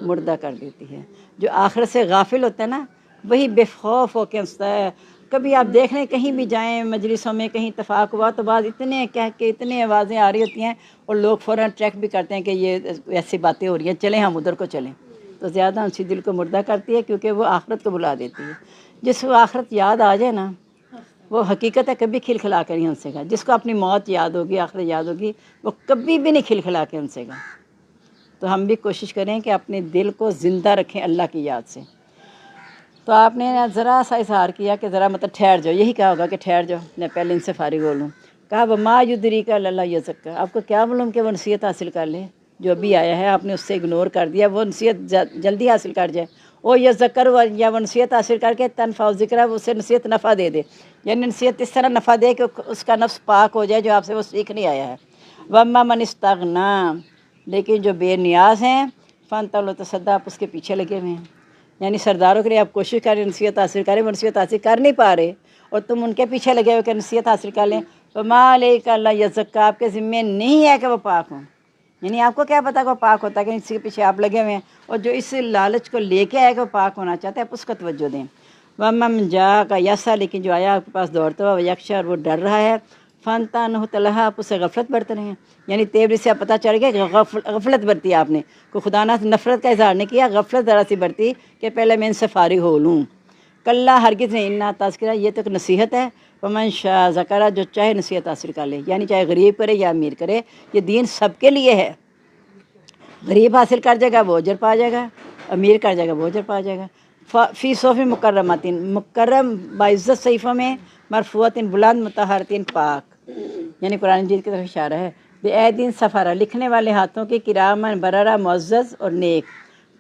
مردہ کر دیتی ہے. جو آخرت سے غافل ہوتا ہے نا وہی بے خوف ہو کے ہنستا ہے. کبھی آپ دیکھ رہے ہیں کہیں بھی جائیں مجلسوں میں کہیں اتفاق ہوا تو بعض اتنے کہہ کے اتنے آوازیں آ رہی ہوتی ہیں اور لوگ فوراً ٹریک بھی کرتے ہیں کہ یہ ایسی باتیں ہو رہی ہیں, چلیں ہم ادھر کو چلیں. تو زیادہ ہنسی دل کو مردہ کرتی ہے کیونکہ وہ آخرت کو بلا دیتی ہے. جس کو آخرت یاد آ جائے نا وہ حقیقت ہے کبھی کھلکھلا کر نہیں ہنسے گا. جس کو اپنی موت یاد ہوگی آخرت یاد ہوگی وہ کبھی بھی نہیں کھلکھلا کے ہنسے گا. تو ہم بھی کوشش کریں کہ اپنے دل کو زندہ رکھیں اللہ کی یاد سے. تو آپ نے ذرا سا اظہار کیا کہ ذرا مطلب ٹھہر جاؤ, یہی کہا ہوگا کہ ٹھہر جاؤ میں پہلے ان سے فارغ ہو لوں. کہا وما یدریک اللہ یزکا, آپ کو کیا معلوم کہ وہ نصیحت حاصل کر لے جو ابھی آیا ہے, آپ نے اس سے اگنور کر دیا, وہ نصیحت جلدی حاصل کر جائے. وہ یذکر یا وہ نصیحت حاصل کر کے تنفع ذکر اسے نصیحت نفع دے دے, یعنی نصیحت اس طرح نفع دے کہ اس کا نفس پاک ہو جائے جو آپ سے وہ سیکھ نہیں آیا ہے. وما من استغنا, لیکن جو بے نیاز ہیں فانتظروا تصدع, آپ اس کے پیچھے لگے ہوئے ہیں. یعنی سرداروں کے لیے آپ کوشش کریں نصیحت حاصل کریں, وہ نصیحت حاصل کر نہیں پا رہے اور تم ان کے پیچھے لگے ہوئے کہ نصیحت حاصل کر لیں. وما علیک اللہ یزکا, آپ کے ذمے نہیں ہے کہ وہ پاک ہوں. یعنی آپ کو کیا پتہ کہ وہ پاک ہوتا ہے کہ اسی کے پیچھے آپ لگے ہوئے ہیں, اور جو اس لالچ کو لے کے آئے کہ وہ پاک ہونا چاہتے ہیں آپ اس کو توجہ دیں. ومن جاءک یسعی, لیکن جو آیا آپ کے پاس دوڑتا ہوا یخشی اور وہ ڈر رہا ہے, فانتظروا تلہا, آپ اسے غفلت برت رہے ہیں. یعنی تیوری سے آپ پتہ چل گیا کہ غفلت برتی آپ نے, کوئی خدا نہ نفرت کا اظہار نہیں کیا, غفلت ذرا سی برتی کہ پہلے میں ان سے فارغ ہو لوں. کلّا ہرگز نہیں، انا تذکرہ یہ تو ایک نصیحت ہے، ومن شاء ذکرہ جو چاہے نصیحت حاصل کر لے، یعنی چاہے غریب کرے یا امیر کرے، یہ دین سب کے لیے ہے۔ غریب حاصل کر جائے گا وہ اجر پا جائے گا، امیر کر جائے گا وہ اجر پا جائے گا۔ فی صحف مکرمۃ، مکرم باعزت صحیفوں میں، مرفوعۃ بلند مطہرۃ پاک، یعنی قرآن مجید کی طرف اشارہ ہے۔ بِأَیْدٍ سفرہ، لکھنے والے ہاتھوں کے، کرامن بررہ معزز اور نیک۔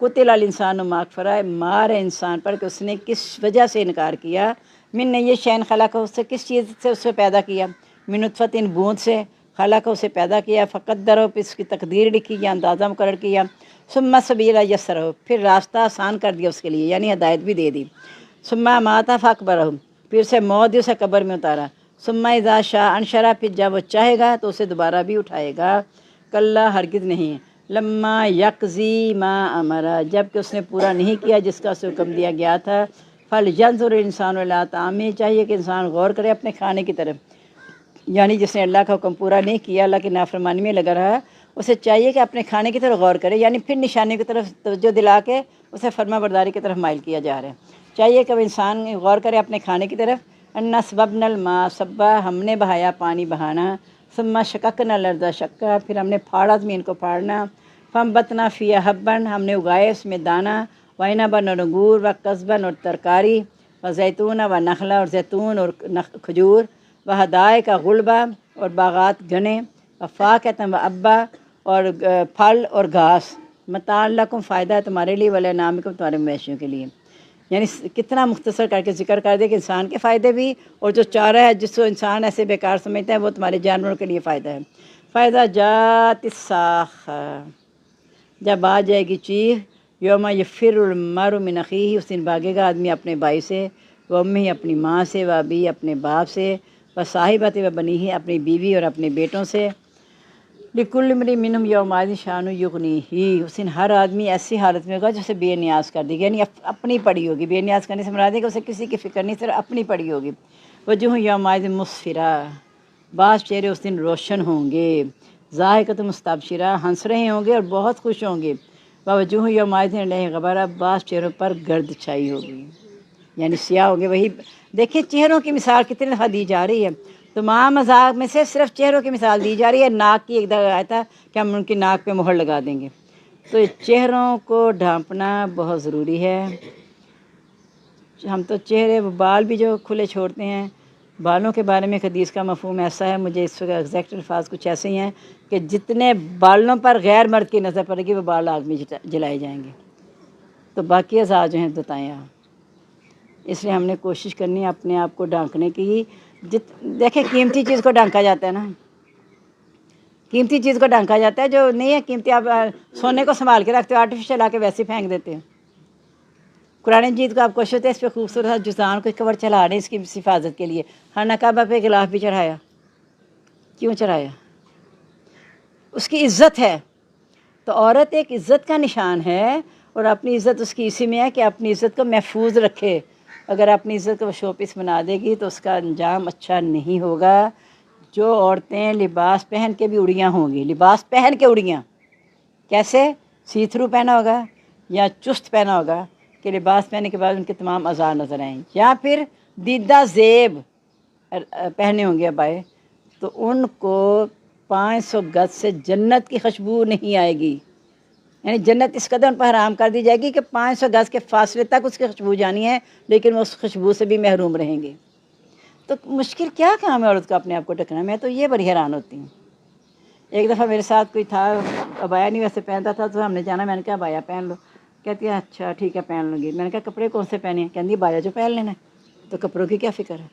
قتل الانسان ما اکفرہ، مار ہے انسان پر کہ اس نے کس وجہ سے انکار کیا۔ من یہ شین خلق، اس سے کس چیز سے اس سے پیدا کیا، من نطفۃ بوند سے، خلق اسے پیدا کیا، فقدرہ پھر اس کی تقدیر لکھی یا اندازہ مقرر کیا، ثم السبیل یسرہ پھر راستہ آسان کر دیا اس کے لیے، یعنی ہدایت بھی دے دی، ثم اماتہ فاقبرہ پھر اسے موت دی، اسے قبر میں اتارا، ثم اذا شاء انشرہ پھر جب وہ چاہے گا تو اسے دوبارہ بھی اٹھائے گا۔ کلا ہرگز نہیں، لما یقضی ما امرہ جب کہ اس نے پورا نہیں کیا جس کا اسے حکم دیا گیا تھا، فلینظر الانسان الی طعامہ چاہیے کہ انسان غور کرے اپنے کھانے کی طرف، یعنی جس نے اللہ کا حکم پورا نہیں کیا، اللہ کی نافرمانی میں لگا رہا، اسے چاہیے کہ اپنے کھانے کی طرف غور کرے، یعنی پھر نشانی کی طرف توجہ دلا کے اسے فرما برداری کی طرف مائل کیا جا رہا ہے۔ چاہیے کہ وہ انسان غور کرے اپنے کھانے کی طرف۔ انا صببنا الماء صبا ہم نے بہایا پانی بہانا، ثم شققنا الارض شقا پھر ہم نے پھاڑا زمین کو پھاڑنا، فانبتنا فیہا حبا ہم نے اگائے اس میں دانہ، وعنبا اور انگور، وقضبا اور ترکاری، وزیتون و نخلا اور زیتون اور کھجور، وحدائق غلبا اور باغات گھنے، وفاکہۃ و ابا اور پھل اور گھاس، متاع لکم فائدہ ہے تمہارے لیے، ولانعامکم تمہارے مویشیوں کے لیے۔ یعنی کتنا مختصر کر کے ذکر کر دے کہ انسان کے فائدے بھی، اور جو چارہ ہے جس کو انسان ایسے بیکار سمجھتا ہے وہ تمہارے جانوروں کے لیے فائدہ ہے۔ فائدہ جات الصاخہ جب آ جائے گی چیخ، یوم یفر المرء من اخیہ اس دن بھاگے گا آدمی اپنے بھائی سے، و امہ اپنی ماں سے، و ابی اپنے باپ سے، و صاحبۃ و بنیہ اپنی بیوی اور اپنے بیٹوں سے، لکل امرئ منہم یومئذ شأن یغنیہ اس دن ہر آدمی ایسی حالت میں ہوگا جسے بے نیاز کر دے گا، یعنی اپنی پڑی ہوگی، بے نیاز کرنے سے مراد ہے کہ اسے کسی کی فکر نہیں، صرف اپنی پڑی ہوگی۔ وجوہ یومئذ مسفرہ بعض چہرے اس دن روشن ہوں گے، ضاحکۃ مستبشرہ ہنس رہے ہوں گے اور بہت خوش ہوں گے، ووجوہ یومئذ علیہا غبرہ بعض چہروں پر گرد چھائی ہوگی، یعنی سیاہ ہوں گے۔ وہی دیکھیں چہروں کی مثال کتنی دفعہ دی جا رہی ہے، تمام مذاق میں سے صرف چہروں کی مثال دی جا رہی ہے۔ ناک کی ایک دفعہ آیا تھا کہ ہم ان کی ناک پہ مہر لگا دیں گے، تو چہروں کو ڈھانپنا بہت ضروری ہے۔ ہم تو چہرے بال بھی جو کھلے چھوڑتے ہیں، بالوں کے بارے میں حدیث کا مفہوم ایسا ہے، مجھے اس وقت ایگزیکٹ الفاظ کچھ ایسے ہی ہیں کہ جتنے بالوں پر غیر مرد کی نظر پڑے گی وہ بال آگ میں جلائے جائیں گے، تو باقی اعضاء جو ہیں بتائیں آپ۔ اس لیے ہم نے کوشش کرنی ہے اپنے آپ کو ڈھانکنے کی۔ دیکھیں قیمتی چیز کو ڈھانکا جاتا ہے نا، قیمتی چیز کو ڈھانکا جاتا ہے، جو نہیں ہے قیمتی آپ سونے کو سنبھال کے رکھتے ہو، آرٹیفیشل آ کے ویسے پھینک دیتے ہیں۔ قرآن مجید کو آپ کوشش ہوتے ہے اس پہ خوبصورت جزان کو کور چلا رہے ہیں اس کی حفاظت کے لیے۔ خانہ کعبہ پہ غلاف بھی چڑھایا، کیوں چڑھایا؟ اس کی عزت ہے، تو عورت ایک عزت کا نشان ہے، اور اپنی عزت اس کی اسی میں ہے کہ اپنی عزت کو محفوظ رکھے۔ اگر اپنی عزت کو شو پیس بنا دے گی تو اس کا انجام اچھا نہیں ہوگا۔ جو عورتیں لباس پہن کے بھی اڑیاں ہوں گی، لباس پہن کے اڑیاں کیسے؟ سی تھرو پہنا ہوگا یا چست پہنا ہوگا کہ لباس پہننے کے بعد ان کے تمام اعضاء نظر آئیں، یا پھر دیدہ زیب پہنے ہوں گے ابائے، تو ان کو 500 گز سے جنت کی خوشبو نہیں آئے گی، یعنی جنت اس قدر ان پر حرام کر دی جائے گی کہ 500 گز کے فاصلے تک اس کی خوشبو جانی ہے، لیکن وہ اس خوشبو سے بھی محروم رہیں گے۔ تو مشکل کیا کام ہے عورت کو اپنے آپ کو ڈھکنا؟ میں تو یہ بڑی حیران ہوتی ہوں۔ ایک دفعہ میرے ساتھ کوئی تھا، ابایا نہیں ویسے پہنتا تھا، تو ہم نے جانا، میں نے کہا ابایا پہن لو، کہتی ہے اچھا ٹھیک ہے پہن لوں گی۔ میں نے کہا کپڑے کون سے پہنے ہیں؟ کہتی ابایا جو پہن لینا ہے، تو کپڑوں کی کیا فکر ہے؟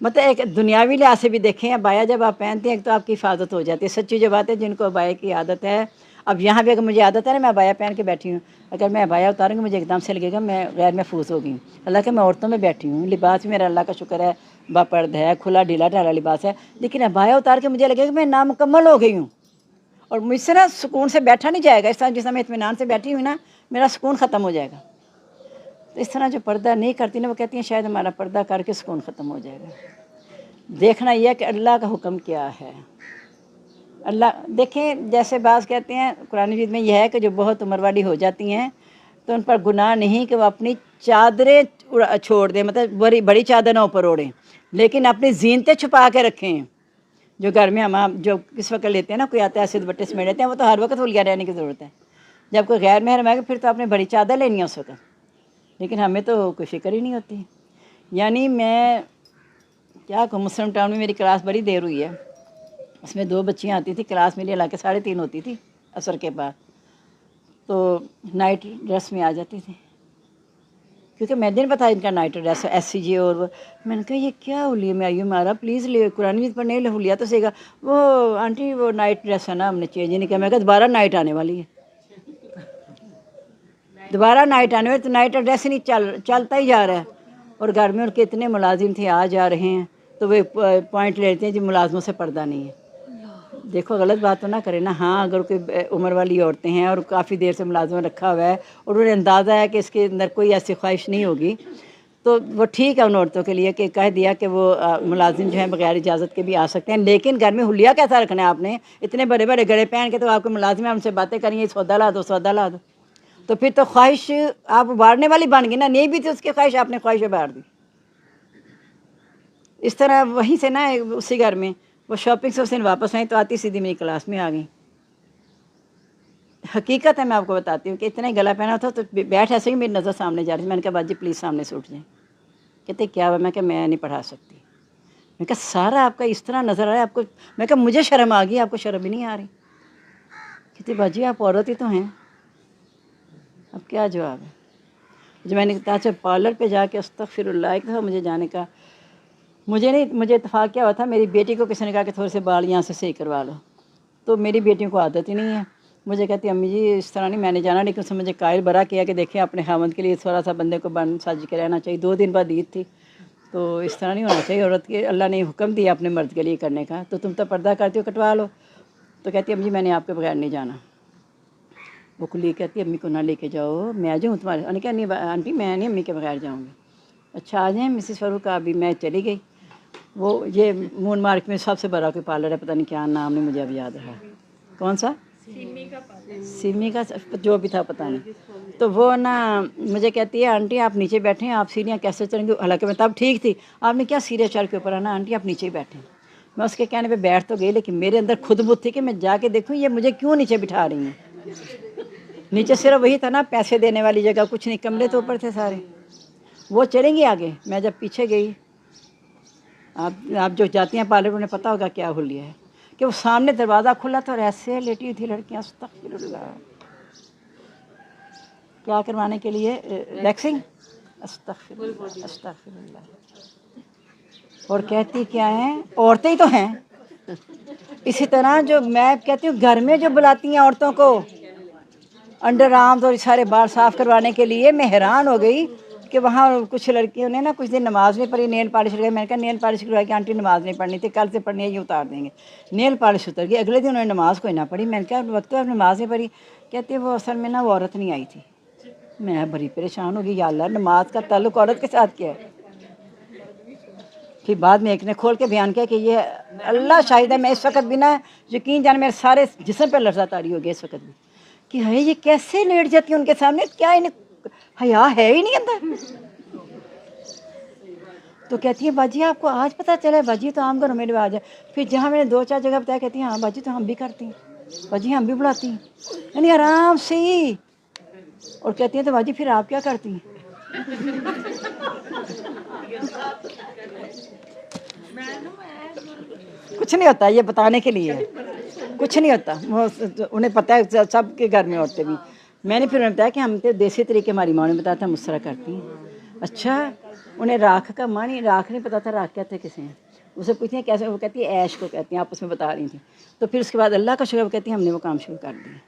مطلب ایک دنیاوی لحاظ سے بھی دیکھیں، ابایا جب آپ پہنتے ہیں تو آپ کی حفاظت ہو جاتی ہے۔ سچی جو بات ہے، جن کو ابایا کی عادت ہے، اب یہاں بھی اگر مجھے عادت ہے نا، میں ابایا پہن کے بیٹھی ہوں، اگر میں ابایا اتاروں گی مجھے ایک دم سے لگے گا میں غیر محفوظ ہو گئی ہوں۔ اللہ کہ میں عورتوں میں بیٹھی ہوں، لباس بھی میرا اللہ کا شکر ہے باپرد ہے، کھلا ڈھیلا ڈھالا لباس ہے، لیکن ابایا اتار کے مجھے لگے گا میں نامکمل ہو گئی ہوں، اور مجھ سے نا سکون سے بیٹھا نہیں جائے گا۔ اس طرح جس طرح میں اطمینان سے بیٹھی ہوں نا، میرا سکون ختم ہو جائے گا۔ تو اس طرح جو پردہ نہیں کرتی نا، وہ کہتی ہیں شاید ہمارا پردہ کر کے سکون ختم ہو جائے گا۔ دیکھنا یہ ہے کہ اللہ کا حکم کیا ہے۔ اللہ دیکھیں، جیسے بعض کہتے ہیں قرآن مجید میں یہ ہے کہ جو بہت عمر والی ہو جاتی ہیں تو ان پر گناہ نہیں کہ وہ اپنی چادریں چھوڑ دیں، مطلب بڑی بڑی چادر نہ اوپر اوڑھیں، لیکن اپنی زینتیں چھپا کے رکھیں۔ جو گھر میں ہم جو کس وقت لیتے ہیں نا، کوئی آتا ہے ایسے دوپٹے سمیٹ لیتے ہیں، وہ تو ہر وقت ہولیا رہنے کی ضرورت ہے۔ جب کوئی غیر محرم آئے گا پھر تو آپ نے بڑی چادر لینی ہے اس وقت، لیکن ہمیں تو کوئی فکر ہی نہیں ہوتی۔ یعنی میں کیا کہوں، مسلم ٹاؤن میں میری کلاس بڑی دیر ہوئی ہے، اس میں 2 بچیاں آتی تھی کلاس میری، حالانکہ 3:30 ہوتی تھی عصر کے بعد، تو نائٹ ڈریس میں آ جاتی تھی، کیونکہ میں نے بتایا ان کا نائٹ ڈریس ایس سی جی، اور وہ میں نے کہا یہ کیا ہولیے میں آئی ہوں، ہمارا پلیز لے قرآن مجید پڑھنے لے ہولیا تو سیگا، وہ آنٹی وہ نائٹ ڈریس ہے نا ہم نے چینج نہیں کیا۔ میں کہا دوبارہ نائٹ آنے والی ہے، دوبارہ نائٹ آنے والی، تو نائٹ ڈریس ہی نہیں چلتا ہی جا رہا ہے، اور گھر میں ان کے اتنے ملازم تھے آ جا رہے ہیں، تو وہ پوائنٹ لیتے ہیں جی ملازموں سے پردہ نہیں ہے۔ دیکھو غلط بات تو نہ کرے نا، ہاں اگر کوئی عمر والی عورتیں ہیں اور کافی دیر سے ملازمہ رکھا ہوا ہے اور انہیں اندازہ ہے کہ اس کے اندر کوئی ایسی خواہش نہیں ہوگی، تو وہ ٹھیک ہے ان عورتوں کے لیے کہ کہہ دیا کہ وہ ملازم جو ہیں بغیر اجازت کے بھی آ سکتے ہیں، لیکن گھر میں حلیہ کیسا رکھنا ہے آپ نے؟ اتنے بڑے بڑے گڑے پہن کے تو آپ کو ملازم ہیں، ان سے باتیں کریں گے سودا لا دو سودا لا دو، تو پھر تو خواہش آپ ابھارنے والی بن گئی نا، نہیں بھی تھی اس کی خواہش، آپ نے خواہش ابھار دی۔ اس طرح وہیں سے نا اسی گھر میں وہ شاپنگ سے اس دن واپس آئیں تو آتی سیدھی میری کلاس میں آ گئیں۔ حقیقت ہے، میں آپ کو بتاتی ہوں کہ اتنا ہی گلا پہنا تھا تو بیٹھ ایسے ہی میری نظر سامنے جا رہی تھی، میں نے کہا باجی پلیز سامنے سے اٹھ جائیں۔ کہتے کیا ہوا؟ میں کہ میں نہیں پڑھا سکتی۔ میں کہا سارا آپ کا اس طرح نظر آ رہا ہے آپ کو؟ میں کہا مجھے شرم آ گئی، آپ کو شرم ہی نہیں آ رہی؟ کہتی باجی آپ عورت ہی تو ہیں، اب کیا جواب ہے؟ جو میں نے کہا اچھا پارلر پہ جا کے استغفر اللہ، ایک دفعہ مجھے جانے کا مجھے اتفاق کیا ہوا تھا، میری بیٹی کو کسی نے کہا کہ تھوڑے سے بال یہاں سے صحیح کروا لو، تو میری بیٹیوں کو عادت ہی نہیں ہے، مجھے کہتی امی جی اس طرح نہیں میں نے جانا، لیکن اس نے مجھے قائل برا کیا کہ دیکھیں اپنے خاوند کے لیے تھوڑا سا بندے کو بن سج کے رہنا چاہیے، 2 دن بعد عید تھی، تو اس طرح نہیں ہونا چاہیے عورت کے، اللہ نے حکم دیا اپنے مرد کے لیے کرنے کا، تو تم تو پردہ کرتی ہو کٹوا لو۔ تو کہتی امی جی میں نے آپ کے بغیر نہیں جانا۔ وہ کلی کہتی امی کو نہ لے کے جاؤ، میں آ جاؤں تمہارے؟ انہوں نے کہا نہیں آنٹی میں نہیں امی کے بغیر جاؤں گی۔ اچھا آ جائیں مسز فاروق، ابھی میں چلی گئی۔ وہ یہ مون مارک میں سب سے بڑا کوئی پارلر ہے، پتہ نہیں کیا نام نہیں مجھے اب یاد رہا، کون سا؟ سیمی کا جو بھی تھا پتہ نہیں، تو وہ نا مجھے کہتی ہے آنٹی آپ نیچے بیٹھیں، آپ سیڑھیاں کیسے چڑھیں گے؟ حالانکہ میں تب ٹھیک تھی، آپ نے کیا سیڑھیاں چڑھ کے اوپر آنا؟ آنٹی آپ نیچے ہی بیٹھیں۔ میں اس کے کہنے پہ بیٹھ تو گئی، لیکن میرے اندر خود بت تھی کہ میں جا کے دیکھوں یہ مجھے کیوں نیچے بٹھا رہی ہیں۔ نیچے صرف وہی تھا نا پیسے دینے والی جگہ، کچھ نہیں، کمرے تو اوپر تھے سارے، وہ چلیں گی آگے، میں جب پیچھے گئی، آپ جو جاتی ہیں پارلر انہیں پتہ ہوگا کیا حلیہ ہے، کہ وہ سامنے دروازہ کھلا تھا اور ایسے لیٹی تھی لڑکیاں، استغفر اللہ، کیا کروانے کے لیے؟ ویکسنگ، استغفر اللہ استغفر اللہ، اور کہتی کیا ہیں عورتیں ہی تو ہیں۔ اسی طرح جو میں کہتی ہوں گھر میں جو بلاتی ہیں عورتوں کو انڈر آرمز اور سارے بال صاف کروانے کے لیے، میں حیران ہو گئی کہ وہاں کچھ لڑکیوں نے نا کچھ دن نماز نہیں پڑھی، نیل پالش لگائی، میں نے کہا نیل پالش کروائی کہ آنٹی نماز نہیں پڑھنی تھی، کل سے پڑھنی ہے یہ اتار دیں گے، نیل پالش اتر گئی، اگلے دن انہوں نے نماز کوئی نہ پڑھی، میں نے کہا وقت تو نماز نہیں پڑھی، کہتے وہ اصل میں نا وہ عورت نہیں آئی تھی۔ میں بڑی پریشان ہو گئی، یا اللہ نماز کا تعلق عورت کے ساتھ کیا ہے؟ پھر بعد میں ایک نے کھول کے بیان کیا کہ یہ اللہ شاہد ہے میں اس وقت بھی نا یقین جان میرے سارے جسم پہ لرزہ طاری ہو گیا اس وقت بھی، کہ ہے یہ کیسے لیٹ جاتی ہے ان کے سامنے، کیا انہیں حیا ہے ہی نہیں اندر؟ تو کہتی ہے باجی آپ کو آج پتہ چلا ہے؟ باجی تو عام گھروں میں رواج ہے۔ پھر جہاں میں نے 2-4 جگہ بتایا کہتی ہیں ہاں باجی تو ہم بھی کرتی ہیں، باجی ہم بھی بڑھاتی ہیں، یعنی آرام سے ہی، اور کہتی ہیں تو باجی پھر آپ کیا کرتی ہیں؟ کچھ نہیں ہوتا، یہ بتانے کے لیے کچھ نہیں ہوتا، انہیں پتہ ہے سب کے گھر میں عورتیں بھی۔ میں نے پھر انہیں بتایا کہ ہم تو دیسی طریقے ہماری ماں نے بتایا تھا ہم اس طرح کرتی ہیں۔ اچھا انہیں راکھ کا معنی راکھ نہیں پتا تھا، راکھ کہتے کسے ہیں، اسے پوچھتی ہیں کیسے، وہ کہتی ہے عیش کو کہتے ہیں، آپ اس میں بتا رہی تھیں، تو پھر اس کے بعد اللہ کا شکر وہ کہتی ہیں ہم نے وہ کام شروع کر دیا۔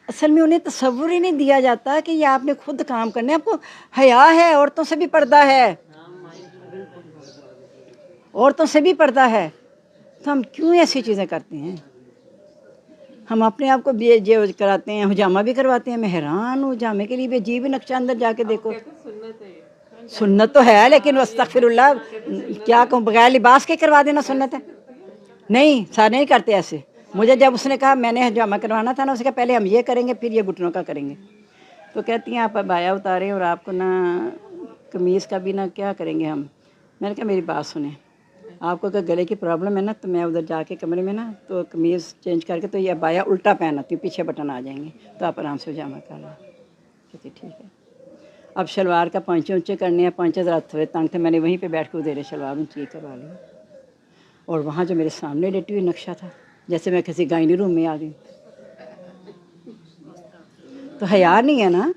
اصل میں انہیں تصور ہی نہیں دیا جاتا کہ یہ آپ نے خود کام کرنے، آپ کو حیا ہے، عورتوں سے بھی پردہ ہے، عورتوں سے بھی پردہ ہے، تو ہم کیوں ایسی چیزیں کرتے ہیں؟ ہم اپنے آپ کو بھی جو کراتے ہیں، حجامہ بھی کرواتے ہیں، میں حیران ہوں، حجامے کے لیے بھی عجیب نقشہ اندر جا کے دیکھو، سنت تو ہے لیکن استغفر اللہ کیا کہوں، بغیر لباس کے کروا دینا سنت ہے؟ نہیں، سارے نہیں کرتے ایسے۔ مجھے جب اس نے کہا میں نے حجامہ کروانا تھا نا، اس نے کہا پہلے ہم یہ کریں گے پھر یہ گھٹنوں کا کریں گے، تو کہتی ہیں آپ عبایا اتاریں اور آپ کو نا قمیص کا بھی نہ کیا کریں گے ہم. میں نے کہا میری بات سنیں, آپ کو اگر گلے کی پرابلم ہے نا تو میں ادھر جا کے کمرے میں نا تو قمیص چینج کر کے تو یہ عبایا الٹا پہناتی ہوں, پیچھے بٹن آ جائیں گے تو آپ آرام سے جامع کر لیں. کہتی ٹھیک ہے. اب شلوار کا پانچے اونچے کرنے ہیں, پانچے ذرا تھوڑے تنگ تھے, میں نے وہیں پہ بیٹھ کے ادھیرے شلوار اونچی کروا لی. اور وہاں جو میرے سامنے لیٹی ہوئی نقشہ تھا جیسے میں کسی گائنی روم میں آ گئی. تو حیا نہیں ہے نا.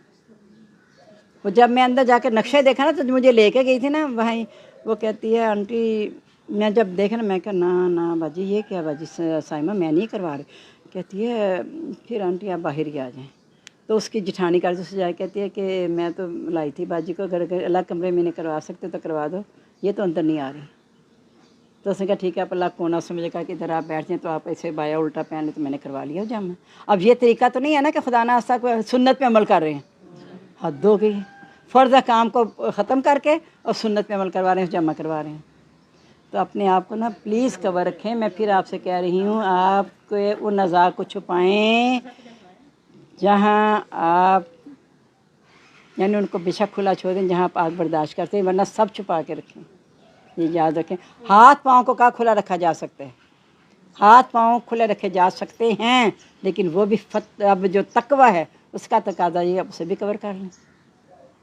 وہ جب میں اندر جا کے نقشہ دیکھا نا تو مجھے لے کے گئی تھی نا وہیں, وہ کہتی ہے آنٹی, میں جب دیکھا نا میں کہا نا باجی یہ کیا باجی سائمہ میں نہیں کروا رہی. کہتی ہے پھر آنٹی آپ باہر ہی آ جائیں. تو اس کی جٹھانی کر سے جائے کہتی ہے کہ میں تو لائی تھی باجی کو, اگر الگ کمرے میں نہیں کروا سکتے تو کروا دو, یہ تو اندر نہیں آ رہی. تو اس نے کہا ٹھیک ہے, آپ اللہ کونا سمجھے گا کہ ادھر آپ بیٹھ جائیں, تو آپ ایسے بایا الٹا پہن لیں. تو میں نے کروا لیا جامع. اب یہ طریقہ تو نہیں ہے نا کہ خدا نخواستہ کو سنت پہ عمل کر رہے ہیں, حد ہو گئی. فرض کام کو ختم کر کے اور سنت پہ عمل کروا رہے ہیں, جامع کروا رہے ہیں. تو اپنے آپ کو نا پلیز کور رکھیں. میں پھر آپ سے کہہ رہی ہوں, آپ کے ان اعضاء کو چھپائیں جہاں آپ یعنی ان کو بے شک کھلا چھوڑ دیں جہاں آپ آگ برداشت کرتے ہیں, ورنہ سب چھپا کے رکھیں. یہ یاد رکھیں. ہاتھ پاؤں کو کہاں کھلا رکھا جا سکتا ہے؟ ہاتھ پاؤں کھلے رکھے جا سکتے ہیں, لیکن وہ بھی اب جو تقوی ہے اس کا تقاضا یہ اب اسے بھی کور کر لیں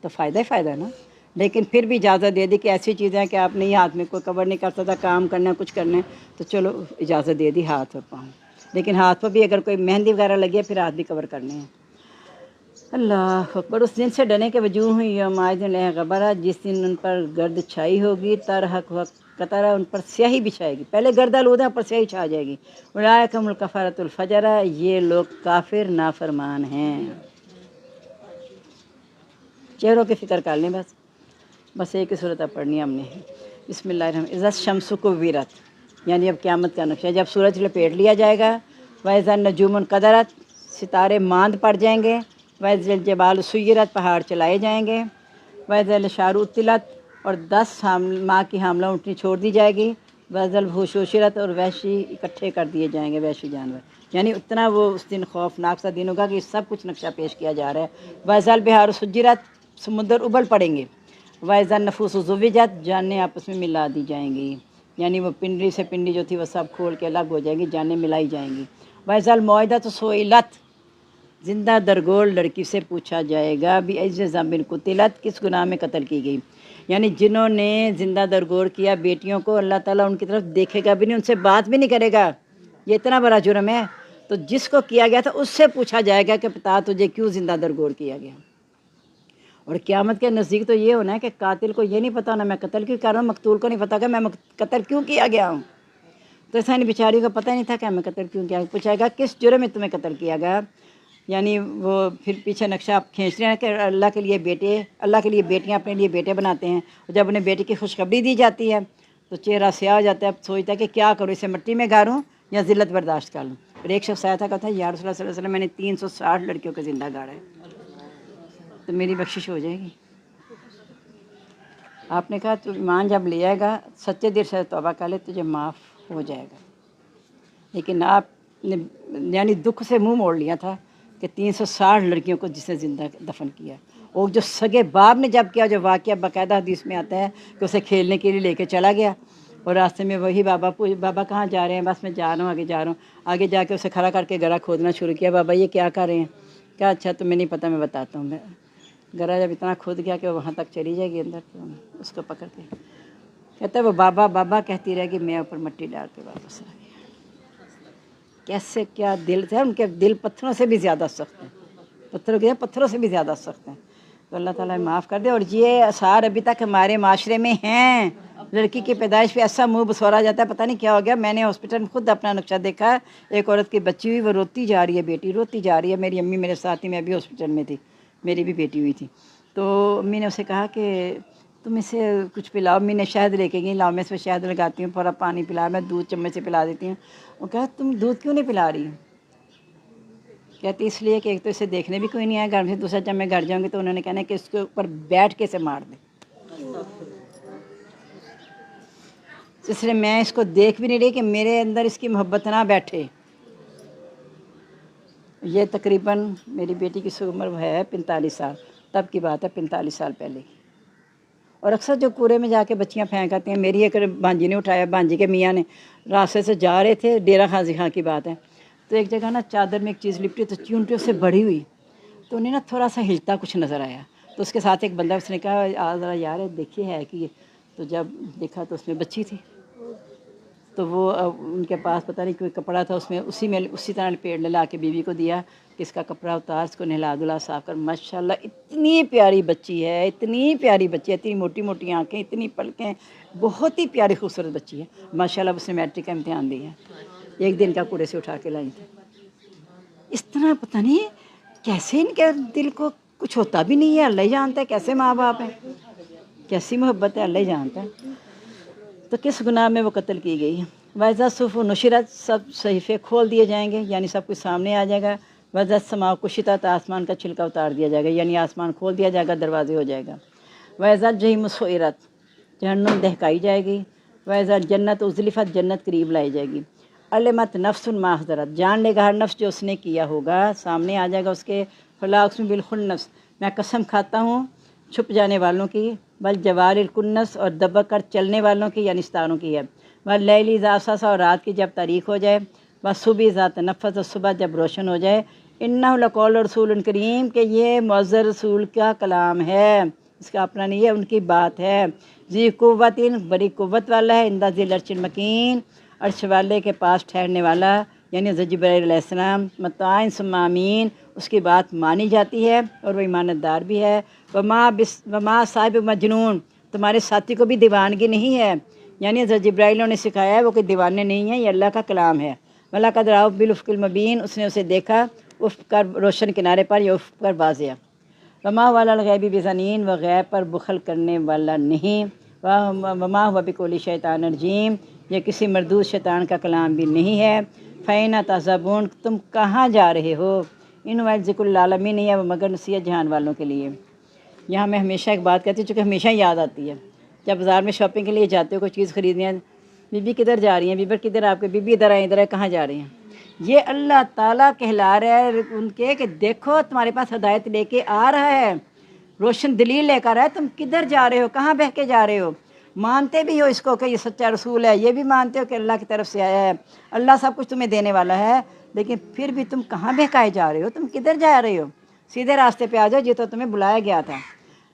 تو فائدہ ہی فائدہ ہے نا. لیکن پھر بھی اجازت دے دی کہ ایسی چیزیں ہیں کہ آپ نہیں, ہاتھ میں کوئی کور نہیں کر سکتا, کام کرنا ہے کچھ کرنا ہے تو چلو اجازت دے دی ہاتھ اور پاؤں. لیکن ہاتھ پہ بھی اگر کوئی مہندی وغیرہ لگی ہے پھر ہاتھ بھی کور کرنے ہیں. اللہ اکبر. اس دن سے ڈرنے کے وجوہ ہوئی یوم عائد غبرہ, جس دن ان پر گرد چھائی ہوگی, ترحق قطرہ, ان پر سیاہی بچھائے گی. پہلے گرد آلودہ پر سیاہی چھا جائے گی. اولئک الکفرۃ الفجرہ, یہ لوگ کافر نافرمان ہیں. چہروں کی فکر کر لیں بس ایک ہی صورت اب پڑھنی ہے ہم نے. بسم اللہ الرحمن الرحیم. اذا الشمس کوورت, یعنی اب قیامت کا نقشہ, جب سورج لپیٹ لیا جائے گا. واذا النجوم انقدرت, ستارے ماند پڑ جائیں گے. واذا الجبال سیرت, پہاڑ چلائے جائیں گے. واذا العشار عطلت, اور 10 ماہ کی حاملہ اونٹنی چھوڑ دی جائے گی. واذا الوحوش حشرت, اور وحشی اکٹھے کر دیے جائیں گے, وحشی جانور. یعنی اتنا وہ اس دن خوفناک سا دن ہوگا کہ سب کچھ نقشہ پیش کیا جا رہا ہے. واذا البحار سجرت, سمندر ابل پڑیں گے. واذا النفوس زوجت, جانیں آپس میں ملا دی جائیں گی. یعنی وہ پنڈی سے پنڈی جو تھی وہ سب کھول کے الگ ہو جائیں گی, جانیں ملائی جائیں گی. واذا الموءودۃ سئلت, زندہ درگور لڑکی سے پوچھا جائے گا بأی ذنب قتلت, کس گناہ میں قتل کی گئی. یعنی جنہوں نے زندہ درگور کیا بیٹیوں کو, اللہ تعالیٰ ان کی طرف دیکھے گا بھی نہیں, ان سے بات بھی نہیں کرے گا. یہ اتنا بڑا جرم ہے. تو جس کو کیا گیا تھا اس سے پوچھا جائے گا کہ بتا تجھے کیوں زندہ درگور کیا گیا. اور قیامت کے نزدیک تو یہ ہونا ہے کہ قاتل کو یہ نہیں پتا ہونا میں قتل کیوں کر رہا ہوں, مقتول کو نہیں پتا کہ میں قتل کیوں کیا گیا ہوں. تو ایسا نہیں, بیچاری کو پتہ نہیں تھا کہ ہمیں قتل کیوں کیا. پوچھا گا کس جرم میں تمہیں قتل کیا گیا. یعنی وہ پھر پیچھے نقشہ آپ کھینچ رہے ہیں کہ اللہ کے لیے بیٹے, اللہ کے لیے بیٹیاں اپنے لیے بیٹے بناتے ہیں. اور جب انہیں بیٹی کی خوشخبری دی جاتی ہے تو چہرہ سیاہ ہو جاتا ہے. اب سوچتا ہے کہ کیا کروں, اسے مٹی میں گاڑوں یا ذلت برداشت کر لوں. پھر ایک شخص آیا تھا, کہا تھا یا رسول اللہ صلی اللہ علیہ وسلم, میں نے 360 لڑکیوں کو زندہ گاڑا ہے, تو میری بخشش ہو جائے گی. آپ نے کہا تو ایمان جب لے آئے گا سچے دل سے توبہ کر لے, تجھے معاف ہو جائے گا. لیکن آپ نے یعنی دکھ سے منہ موڑ لیا تھا کہ 360 لڑکیوں کو جسے زندہ دفن کیا. اور جو سگے باپ نے جب کیا, جو واقعہ باقاعدہ حدیث میں آتا ہے کہ اسے کھیلنے کے لیے لے کے چلا گیا, اور راستے میں وہی بابا کہاں جا رہے ہیں, بس میں جا رہا ہوں, آگے جا رہا ہوں. آگے جا کے اسے کھڑا کر کے گڑھا کھودنا شروع کیا. بابا یہ کیا کر رہے ہیں؟ کیا اچھا تمہیں نہیں پتہ, میں بتاتا ہوں. میں گڑھا جب اتنا کھود گیا کہ وہ وہاں تک چلی جائے گی اندر, تو اس کو پکڑ کے کہتا ہے وہ بابا بابا کہتی رہے گی, میں اوپر مٹی ڈال کے واپس آ گیا. کیسے کیا دل تھے ان کے, دل پتھروں سے بھی زیادہ سخت ہیں, پتھروں سے بھی زیادہ سخت ہیں. تو اللہ تعالیٰ معاف کر دے. اور یہ آثار ابھی تک ہمارے معاشرے میں ہیں. لڑکی کی پیدائش پہ ایسا منہ بسورا جاتا ہے, پتہ نہیں کیا ہو گیا. میں نے ہاسپٹل میں خود اپنا نقشہ دیکھا, ایک عورت کی بچی ہوئی, وہ روتی جا رہی ہے, بیٹی روتی جا رہی ہے. میری امی میرے ساتھ تھی, میں بھی ہاسپٹل میں تھی, میری بھی بیٹی ہوئی تھی. تو امی نے اسے کہا کہ تم اسے کچھ پلاؤ. امی نے شہد لے کے گئی, لاؤ میں اس میں شہد لگاتی ہوں, تھوڑا پانی پلا, میں دودھ چمچ سے پلا دیتی ہوں. وہ کہا تم دودھ کیوں نہیں پلا رہی؟ کہتی اس لیے کہ ایک تو اسے دیکھنے بھی کوئی نہیں آیا گھر میں, دوسرا جب میں گھر جاؤں گی تو انہوں نے کہنا کہ اس کے اوپر بیٹھ کے اسے مار دے, اس لیے میں اس کو دیکھ بھی نہیں رہی کہ میرے اندر اس کی محبت نہ بیٹھے. یہ تقریباً میری بیٹی کی عمر ہے 45 سال, تب کی بات ہے, 45 سال پہلے کی. اور اکثر جو کوڑے میں جا کے بچیاں پھینک آتی ہیں، میری ایک بھانجی نے اٹھایا، بھانجی کے میاں نے راستے سے جا رہے تھے، ڈیرہ غازی خان کی بات ہے، تو ایک جگہ نا چادر میں ایک چیز لپٹی تو چونٹیوں سے بڑی ہوئی، تو انہیں نا تھوڑا سا ہلتا کچھ نظر آیا، تو اس کے ساتھ ایک بندہ، اس نے کہا آ ذرا یار دیکھیے ہے کہ، تو جب دیکھا تو اس میں بچی تھی، تو وہ ان کے پاس پتہ نہیں کوئی کپڑا تھا، اس میں اسی طرح پیڑ لا کے بیوی کو دیا کہ اس کا کپڑا اتار، اس کو نہلا دھلا صاف کر۔ ماشاءاللہ اتنی پیاری بچی ہے، اتنی پیاری بچی ہے، اتنی موٹی موٹی آنکھیں، اتنی پلکیں، بہت ہی پیاری خوبصورت بچی ہے ماشاءاللہ۔ اس نے میٹرک کا امتحان دیا، ایک دن کا کوڑے سے اٹھا کے لائی تھی۔ اس طرح پتہ نہیں کیسے ان کے دل کو کچھ ہوتا بھی نہیں ہے، اللہ ہی جانتا ہے کیسے ماں باپ ہیں، کیسی محبت ہے، اللہ ہی جانتا ہے۔ تو کس گناہ میں وہ قتل کی گئی ہے۔ وَإِذَا الصُّحُفُ نُشِرَتْ، سب صحیفے کھول دیے جائیں گے، یعنی سب کچھ سامنے آ جائے گا۔ وَإِذَا السَّمَاءُ كُشِطَتْ، آسمان کا چھلکا اتار دیا جائے گا، یعنی آسمان کھول دیا جائے گا، دروازے ہو جائے گا۔ وَإِذَا الْجَحِيمُ سُعِّرَتْ، جہنم دہکائی جائے گی۔ وَإِذَا الْجَنَّةُ أُزْلِفَتْ، جنت قریب لائی جائے گی۔ عَلِمَتْ نَفْسٌ مَا أَحْضَرَتْ، جان لے گا ہر نفس جو اس نے کیا ہوگا، سامنے آ جائے گا اس کے۔ فَلَا أُقْسِمُ بِالْخُنَّسِ، میں قسم کھاتا ہوں چھپ جانے والوں کی، والجوار الکنس، اور دبک کر چلنے والوں کی، یعنی ستاروں کی ہے۔ واللیل اذا عسعس، اور رات کی جب تاریک ہو جائے۔ والصبح اذا تنفس، اور صبح جب روشن ہو جائے۔ انہ لقول رسول کریم، کہ یہ معزز رسول کا کلام ہے، اس کا اپنا نہیں ہے، ان کی بات ہے۔ ذی قوت، بڑی قوت والا ہے، عند ذی العرش مکین، عرش والے کے پاس ٹھہرنے والا، یعنی حضرت جبرائیل علیہ السلام۔ مطاع ثم امین، اس کی بات مانی جاتی ہے اور وہ ایمانت دار بھی ہے۔ وما صاحب مجنون، تمہارے ساتھی کو بھی دیوانگی نہیں ہے، یعنی حضرت جبرائیل نے سکھایا ہے، وہ کوئی دیوانے نہیں ہیں، یہ اللہ کا کلام ہے۔ وَلَقَدْ رَآهُ بِالْأُفُقِ الْمُبِينِ، اس نے اسے دیکھا افق پر، روشن کنارے پر، یا افق پر واضح۔ وَمَا هُوَ عَلَى الْغَيْبِ بِضَنِينٍ، وہ غیب پر بخل کرنے والا نہیں۔ وَمَا هُوَ بِقَوْلِ شَيْطَانٍ رَجِيمٍ، یہ کسی مردود شیطان کا کلام بھی نہیں ہے۔ فَأَيْنَ تَذْهَبُونَ، تم کہاں جا رہے ہو؟ إِنْ هُوَ إِلَّا ذِكْرٌ لِّلْعَالَمِينَ، نہیں ہے وہ مگر نصیحت جہان والوں کے لیے۔ یہاں میں ہمیشہ ایک بات کہتی ہوں، چونکہ ہمیشہ یاد آتی ہے، جب بازار میں شاپنگ کے لیے جاتے ہو، کوئی چیز خریدنی ہے، بی بی کدھر جا رہی ہیں، بی بی کدھر، آپ کے بی بی ادھر آئیں، ادھر آئیں، کہاں جا رہی ہیں؟ یہ اللہ تعالیٰ کہلا رہا ہے ان کے کہ دیکھو تمہارے پاس ہدایت لے کے آ رہا ہے، روشن دلیل لے کر آیا، تم کدھر جا رہے ہو، کہاں بہہ کے جا رہے ہو؟ مانتے بھی ہو اس کو کہ یہ سچا رسول ہے، یہ بھی مانتے ہو کہ اللہ کی طرف سے آیا ہے، اللہ سب کچھ تمہیں دینے والا ہے، لیکن پھر بھی تم کہاں بہکائے جا رہے ہو، تم کدھر جا رہے ہو؟ سیدھے راستے پہ آ جاؤ، یہ تو تمہیں بلایا گیا تھا،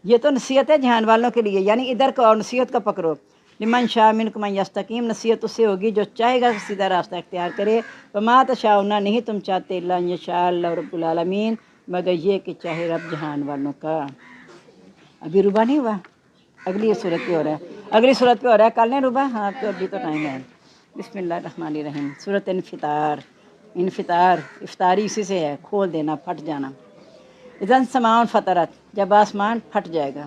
یہ تو نصیحت ہے جہان والوں کے لیے، یعنی ادھر کو اور نصیحت کو پکڑو۔ لمن شاء منکم ان یستقیم، نصیحت اس سے ہوگی جو چاہے گا سیدھا راستہ اختیار کرے۔ وما تشاءون، نہیں تم چاہتے، الا ان یشاء اللہ رب العالمین، مگر یہ کہ چاہے رب جہان والوں کا۔ ابھی ربا نہیں ہوا، اگلی صورت پہ ہو رہا ہے، اگلی صورت پہ ہو رہا ہے، کل نہیں ربا، ہاں تو ابھی تو ٹائم ہے۔ بسم اللہ الرحمن الرحیم، سورۃ انفطار۔ انفطار، افطاری اسی سے ہے، کھول دینا، پھٹ جانا۔ اذا السماء انفطرت، جب آسمان پھٹ جائے گا۔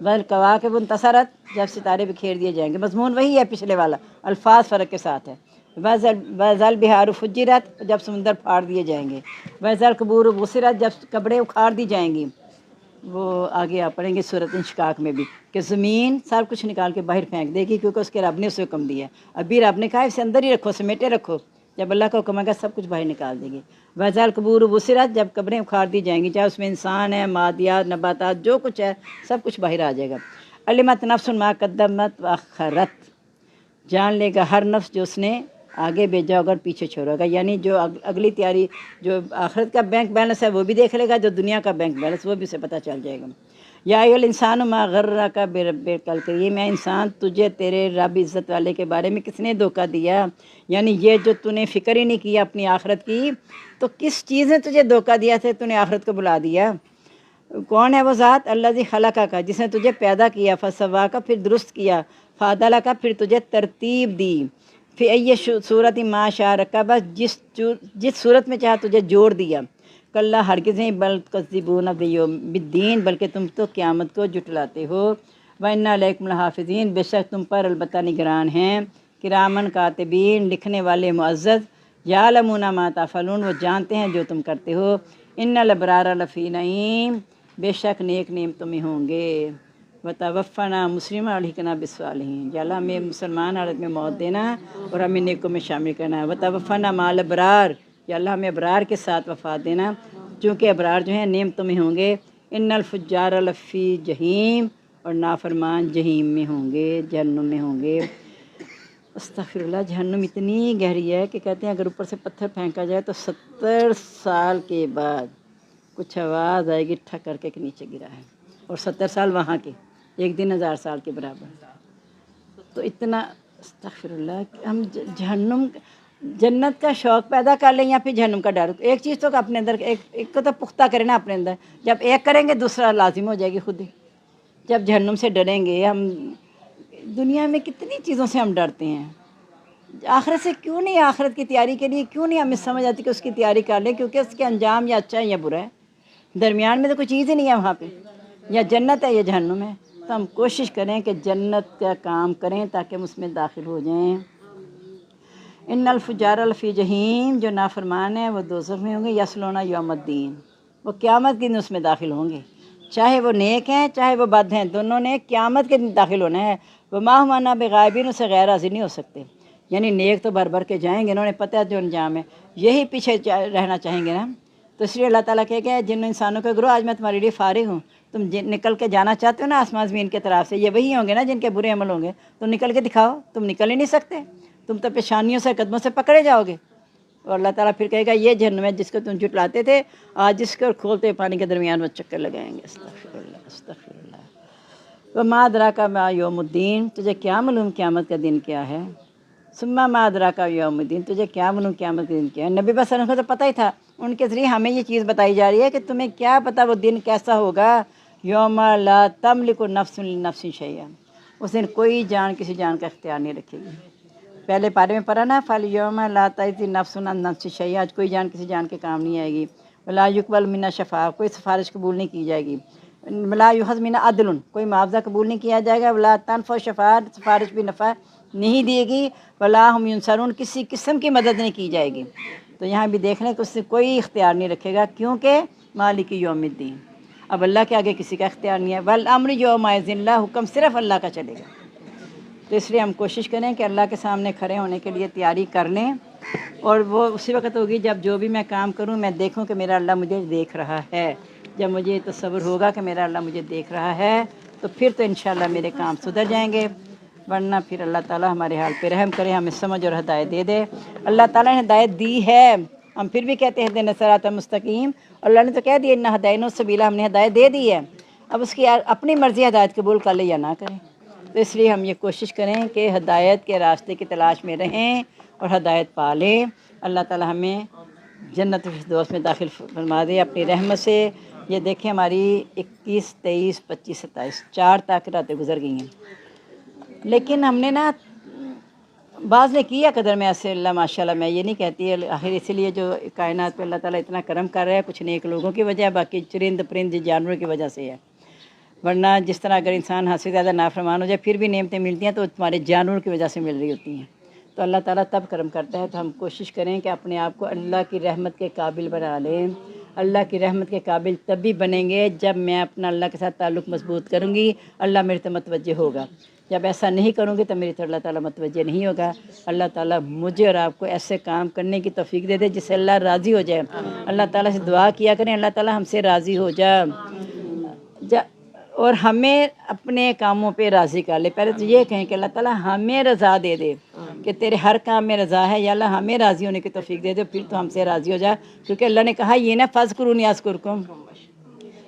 والکواکب انتصرت، جب ستارے بکھیر دیے جائیں گے۔ مضمون وہی ہے پچھلے والا، الفاظ فرق کے ساتھ ہے۔ وَإِذَا الْبِحَارُ فُجِّرَتْ، جب سمندر پھاڑ دیے جائیں گے۔ وَإِذَا الْقُبُورُ بُعْثِرَتْ، جب قبریں اکھاڑ دی جائیں گی۔ وہ آگے آپ پڑھیں گے سورۃ انشقاق میں بھی، کہ زمین سب کچھ نکال کے باہر پھینک دے گی، کیونکہ اس کے رب نے اسے حکم دیا ہے۔ ابھی رب نے کہا اسے اندر ہی رکھو، سمیٹے رکھو، جب اللہ کا حکم آئے گا سب کچھ باہر نکال دے گی۔ وَإِذَا الْقُبُورُ بُعْثِرَتْ، جب قبریں اکھاڑ دی جائیں گی، چاہے اس میں انسان ہے، مادیات، نباتات، جو کچھ ہے سب کچھ باہر آ جائے گا۔ عَلِمَتْ نَفْسٌ مَا قَدَّمَتْ وَأَخَّرَتْ، جان لے گا ہر نفس جو اس نے آگے بھیجا ہوگا اور پیچھے چھوڑا ہوگا، یعنی جو اگلی تیاری، جو آخرت کا بینک بیلنس ہے وہ بھی دیکھ لے گا، جو دنیا کا بینک بیلنس وہ بھی اسے پتہ چل جائے گا۔ یا ایھا الانسان ما غرک بربک الکریم، اے انسان تجھے تیرے رب عزت والے کے بارے میں کس نے دھوکہ دیا، یعنی یہ جو تو نے فکر ہی نہیں کیا اپنی آخرت کی، تو کس چیز نے تجھے دھوکہ دیا تھا، تو نے آخرت کو بلا دیا۔ کون ہے وہ ذات؟ الذی خلقک، جس نے تجھے پیدا کیا، فسواک، پھر درست کیا، فعدلک، پھر تجھے ترتیب دی، فی ای صورت ما شاء رکب، جس صورت میں چاہا تجھے جوڑ دیا۔ کلا، ہرگز نہیں، بل تکذبون بیوم الدین، بلکہ تم تو قیامت کو جھٹلاتے ہو۔ وَإِنَّ عَلَیکُمْ لَحَافِظِین، بے شک تم پر البتہ نگران ہیں، کرامن کاتبین، لکھنے والے معزز، یعلمون ما تفعلون، وہ جانتے ہیں جو تم کرتے ہو۔ ان الابرار لفی نعیم، بے شک نیک نعمتوں میں ہوں گے۔ وتوفنا مسلما والحقنا بالصالحین، یا اللہ ہمیں مسلمان حالت میں موت دینا اور ہمیں نیکوں میں شامل کرنا۔ وتوفنا مع الابرار، یا اللہ ہمیں ابرار کے ساتھ وفات دینا، چونکہ ابرار جو ہیں نعمتوں میں ہوں گے۔ ان الفجار لفی جہیم، اور نافرمان جہیم میں ہوں گے، جہنم میں ہوں گے۔ استغفراللہ، جہنم اتنی گہری ہے کہ کہتے ہیں اگر اوپر سے پتھر پھینکا جائے تو 70 سال کے بعد کچھ آواز آئے گی ٹھک کر کے کہ نیچے گرا ہے، اور 70 سال وہاں کے، ایک دن 1000 سال کے برابر۔ تو اتنا استغفراللہ، ہم جہنم جنت کا شوق پیدا کر لیں یا پھر جہنم کا ڈر۔ ایک چیز تو اپنے اندر ایک کو تو پختہ کریں نا اپنے اندر، جب ایک کریں گے دوسرا لازم ہو جائے گی خود ہی۔ جب جہنم سے ڈریں گے، ہم دنیا میں کتنی چیزوں سے ہم ڈرتے ہیں، آخرت سے کیوں نہیں؟ آخرت کی تیاری کے لیے کیوں نہیں ہمیں سمجھ آتی کہ اس کی تیاری کر لیں، کیونکہ اس کے انجام یا اچھا ہے یا برا ہے، درمیان میں تو کوئی چیز ہی نہیں ہے وہاں پہ، یا جنت ہے یا جہنم ہے۔ تو ہم کوشش کریں کہ جنت کا کام کریں تاکہ ہم اس میں داخل ہو جائیں۔ ان الفجار لفی جہیم، جو نافرمان ہیں وہ دوزخ میں ہوں گے، یصلون یوم الدین، وہ قیامت کے دن اس میں داخل ہوں گے، چاہے وہ نیک ہیں چاہے وہ بد ہیں، دونوں نے قیامت کے دن داخل ہونا ہے۔ وما ہم عنہا بغائبین، اس سے غیر حاضر نہیں ہو سکتے، یعنی نیک تو بھر بھر کے جائیں گے، انہوں نے پتہ ہے جو انجام ہے، یہی پیچھے رہنا چاہیں گے نا۔ تو اس لیے اللہ تعالیٰ کہے کہ جن انسانوں کے گروہ آج میں تمہارے لیے فارغ ہوں، تم نکل کے جانا چاہتے ہو نا آسمان زمین کے طرف سے، یہ وہی ہوں گے نا جن کے برے عمل ہوں گے، تم نکل کے دکھاؤ، تم نکل ہی نہیں سکتے، تم تو پیشانیوں سے قدموں سے پکڑے جاؤ گے۔ اور اللہ تعالیٰ پھر کہے گا یہ جہنم ہے جس کو تم جھٹلاتے تھے، آج جس کو کھولتے پانی کے درمیان وہ چکر لگائیں گے۔ استغفر اللہ، استغفر اللہ۔ وما ادراک ما یوم الدین، تجھے کیا معلوم قیامت کا دن کیا ہے؟ ثم ما ادراک یوم الدین، تجھے کیا معلوم قیامت کا دن کیا ہے؟ نبی صلی اللہ علیہ وسلم کو تو پتہ ہی تھا، ان کے ذریعے ہمیں یہ چیز بتائی جا رہی ہے کہ تمہیں کیا پتہ وہ دن کیسا ہوگا۔ یوم لا تملک نفس لنفس شیئا، اس دن کوئی جان کسی جان کا اختیار نہیں رکھے گی۔ پہلے پارے میں پڑھا نا، فالیوم لا تجزی نفس عن نفس شیئا، آج کوئی جان کسی جان کے کام نہیں آئے گی۔ ولا یقبل منا شفاعہ، کوئی سفارش قبول نہیں کی جائے گی۔ ولا یؤخذ منا عدل، کوئی معاوضہ قبول نہیں کیا جائے گا۔ ولا تنفع شفاعت، سفارش بھی نفع نہیں دیے گی۔ ولا ہم ینصرون، کسی قسم کی مدد نہیں کی جائے گی۔ تو یہاں بھی دیکھ لیں کہ اس سے کوئی اختیار نہیں رکھے گا، کیونکہ مالک یوم الدین، اب اللہ کے آگے کسی کا اختیار نہیں ہے۔ والامر یومئذ، اللہ، حکم صرف اللہ کا چلے گا۔ تو اس لیے ہم کوشش کریں کہ اللہ کے سامنے کھڑے ہونے کے لیے تیاری کر لیں، اور وہ اسی وقت ہوگی جب جو بھی میں کام کروں میں دیکھوں کہ میرا اللہ مجھے دیکھ رہا ہے۔ جب مجھے یہ تصور ہوگا کہ میرا اللہ مجھے دیکھ رہا ہے تو پھر تو انشاءاللہ میرے کام سدھر جائیں گے، ورنہ پھر اللہ تعالیٰ ہمارے حال پہ رحم کرے، ہمیں سمجھ اور ہدایت دے دے۔ اللہ تعالیٰ نے ہدایت دی ہے، ہم پھر بھی کہتے ہیں اہدنا الصراط المستقیم، اللہ نے تو کہہ دیا انا ہدینہ السبیل، ہم نے ہدایت دے دی ہے، اب اس کی اپنی مرضی ہدایت قبول کر لے یا نہ کریں۔ تو اس لیے ہم یہ کوشش کریں کہ ہدایت کے راستے کی تلاش میں رہیں اور ہدایت پا لیں۔ اللہ تعالیٰ ہمیں جنت الفردوس میں داخل فرما دے اپنی رحمت سے۔ یہ دیکھیں ہماری 21، 23، 25، 27 4 تک راتیں گزر گئی ہیں، لیکن ہم نے نا بعض نے کیا قدر میں ایسے، اللہ ماشاءاللہ میں یہ نہیں کہتی ہے، آخر اسی لیے جو کائنات پہ اللہ تعالیٰ اتنا کرم کر رہا ہے، کچھ نیک لوگوں کی وجہ ہے، باقی چرند پرند جانوروں کی وجہ سے ہے، ورنہ جس طرح اگر انسان حد سے زیادہ نافرمان ہو جائے پھر بھی نعمتیں ملتی ہیں تو تمہارے جانوروں کی وجہ سے مل رہی ہوتی ہیں۔ تو اللہ تعالیٰ تب کرم کرتا ہے، تو ہم کوشش کریں کہ اپنے آپ کو اللہ کی رحمت کے قابل بنا لیں۔ اللہ کی رحمت کے قابل تب بھی بنیں گے جب میں اپنا اللہ کے ساتھ تعلق مضبوط کروں گی، اللہ میرے تو متوجہ ہوگا۔ جب ایسا نہیں کروں گی تو میری تو اللہ تعالیٰ متوجہ نہیں ہوگا۔ اللہ تعالیٰ مجھے اور آپ کو ایسے کام کرنے کی توفیق دے دے جس سے اللہ راضی ہو جائے۔ اللہ تعالیٰ سے دعا کیا کریں اللہ تعالیٰ ہم سے راضی ہو جا اور ہمیں اپنے کاموں پہ راضی کر لے۔ پہلے تو یہ کہیں کہ اللہ تعالیٰ ہمیں رضا دے دے کہ تیرے ہر کام میں رضا ہے، یا اللہ ہمیں راضی ہونے کی توفیق دے دے، پھر تو ہم سے راضی ہو جا، کیونکہ اللہ نے کہا یہ نا فاذکرونی اذکرکم،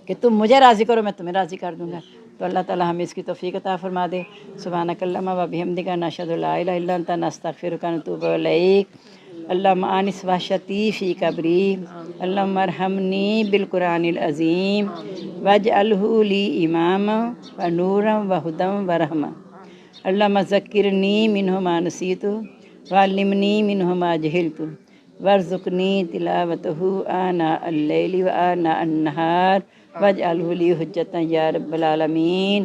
کہ تم مجھے راضی کرو میں تمہیں راضی کر دوں گا۔ تو اللہ تعالیٰ ہمیں اس کی توفیق عطا فرما دے۔ سبحانک اللہم و بحمدک، نشہد ان لا الہ الا انت، نستغفرک و نتوب الیک۔ اللہم آنس وحشتی فی قبری، اللہم ارحمنی بالقرآن العظیم واجعلہ لی اماما و نورا و ہدی و رحمہ، اللہم ذکرنی منہ ما نسیت وعلمنی منہ ما جہلت وارزقنی تلاوتہ آناء اللیل و آناء النہار واجعلہ لی حجتا یا رب العالمین،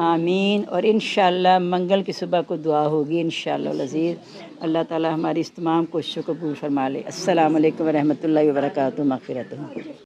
آمین۔ اور انشاءاللہ منگل کی صبح کو دعا ہوگی انشاءاللہ العزیز۔ اللہ تعالیٰ ہماری اس تمام کوششوں کو قبول فرما لے۔ السلام علیکم ورحمۃ اللہ وبرکاتہ، مغفرتہ۔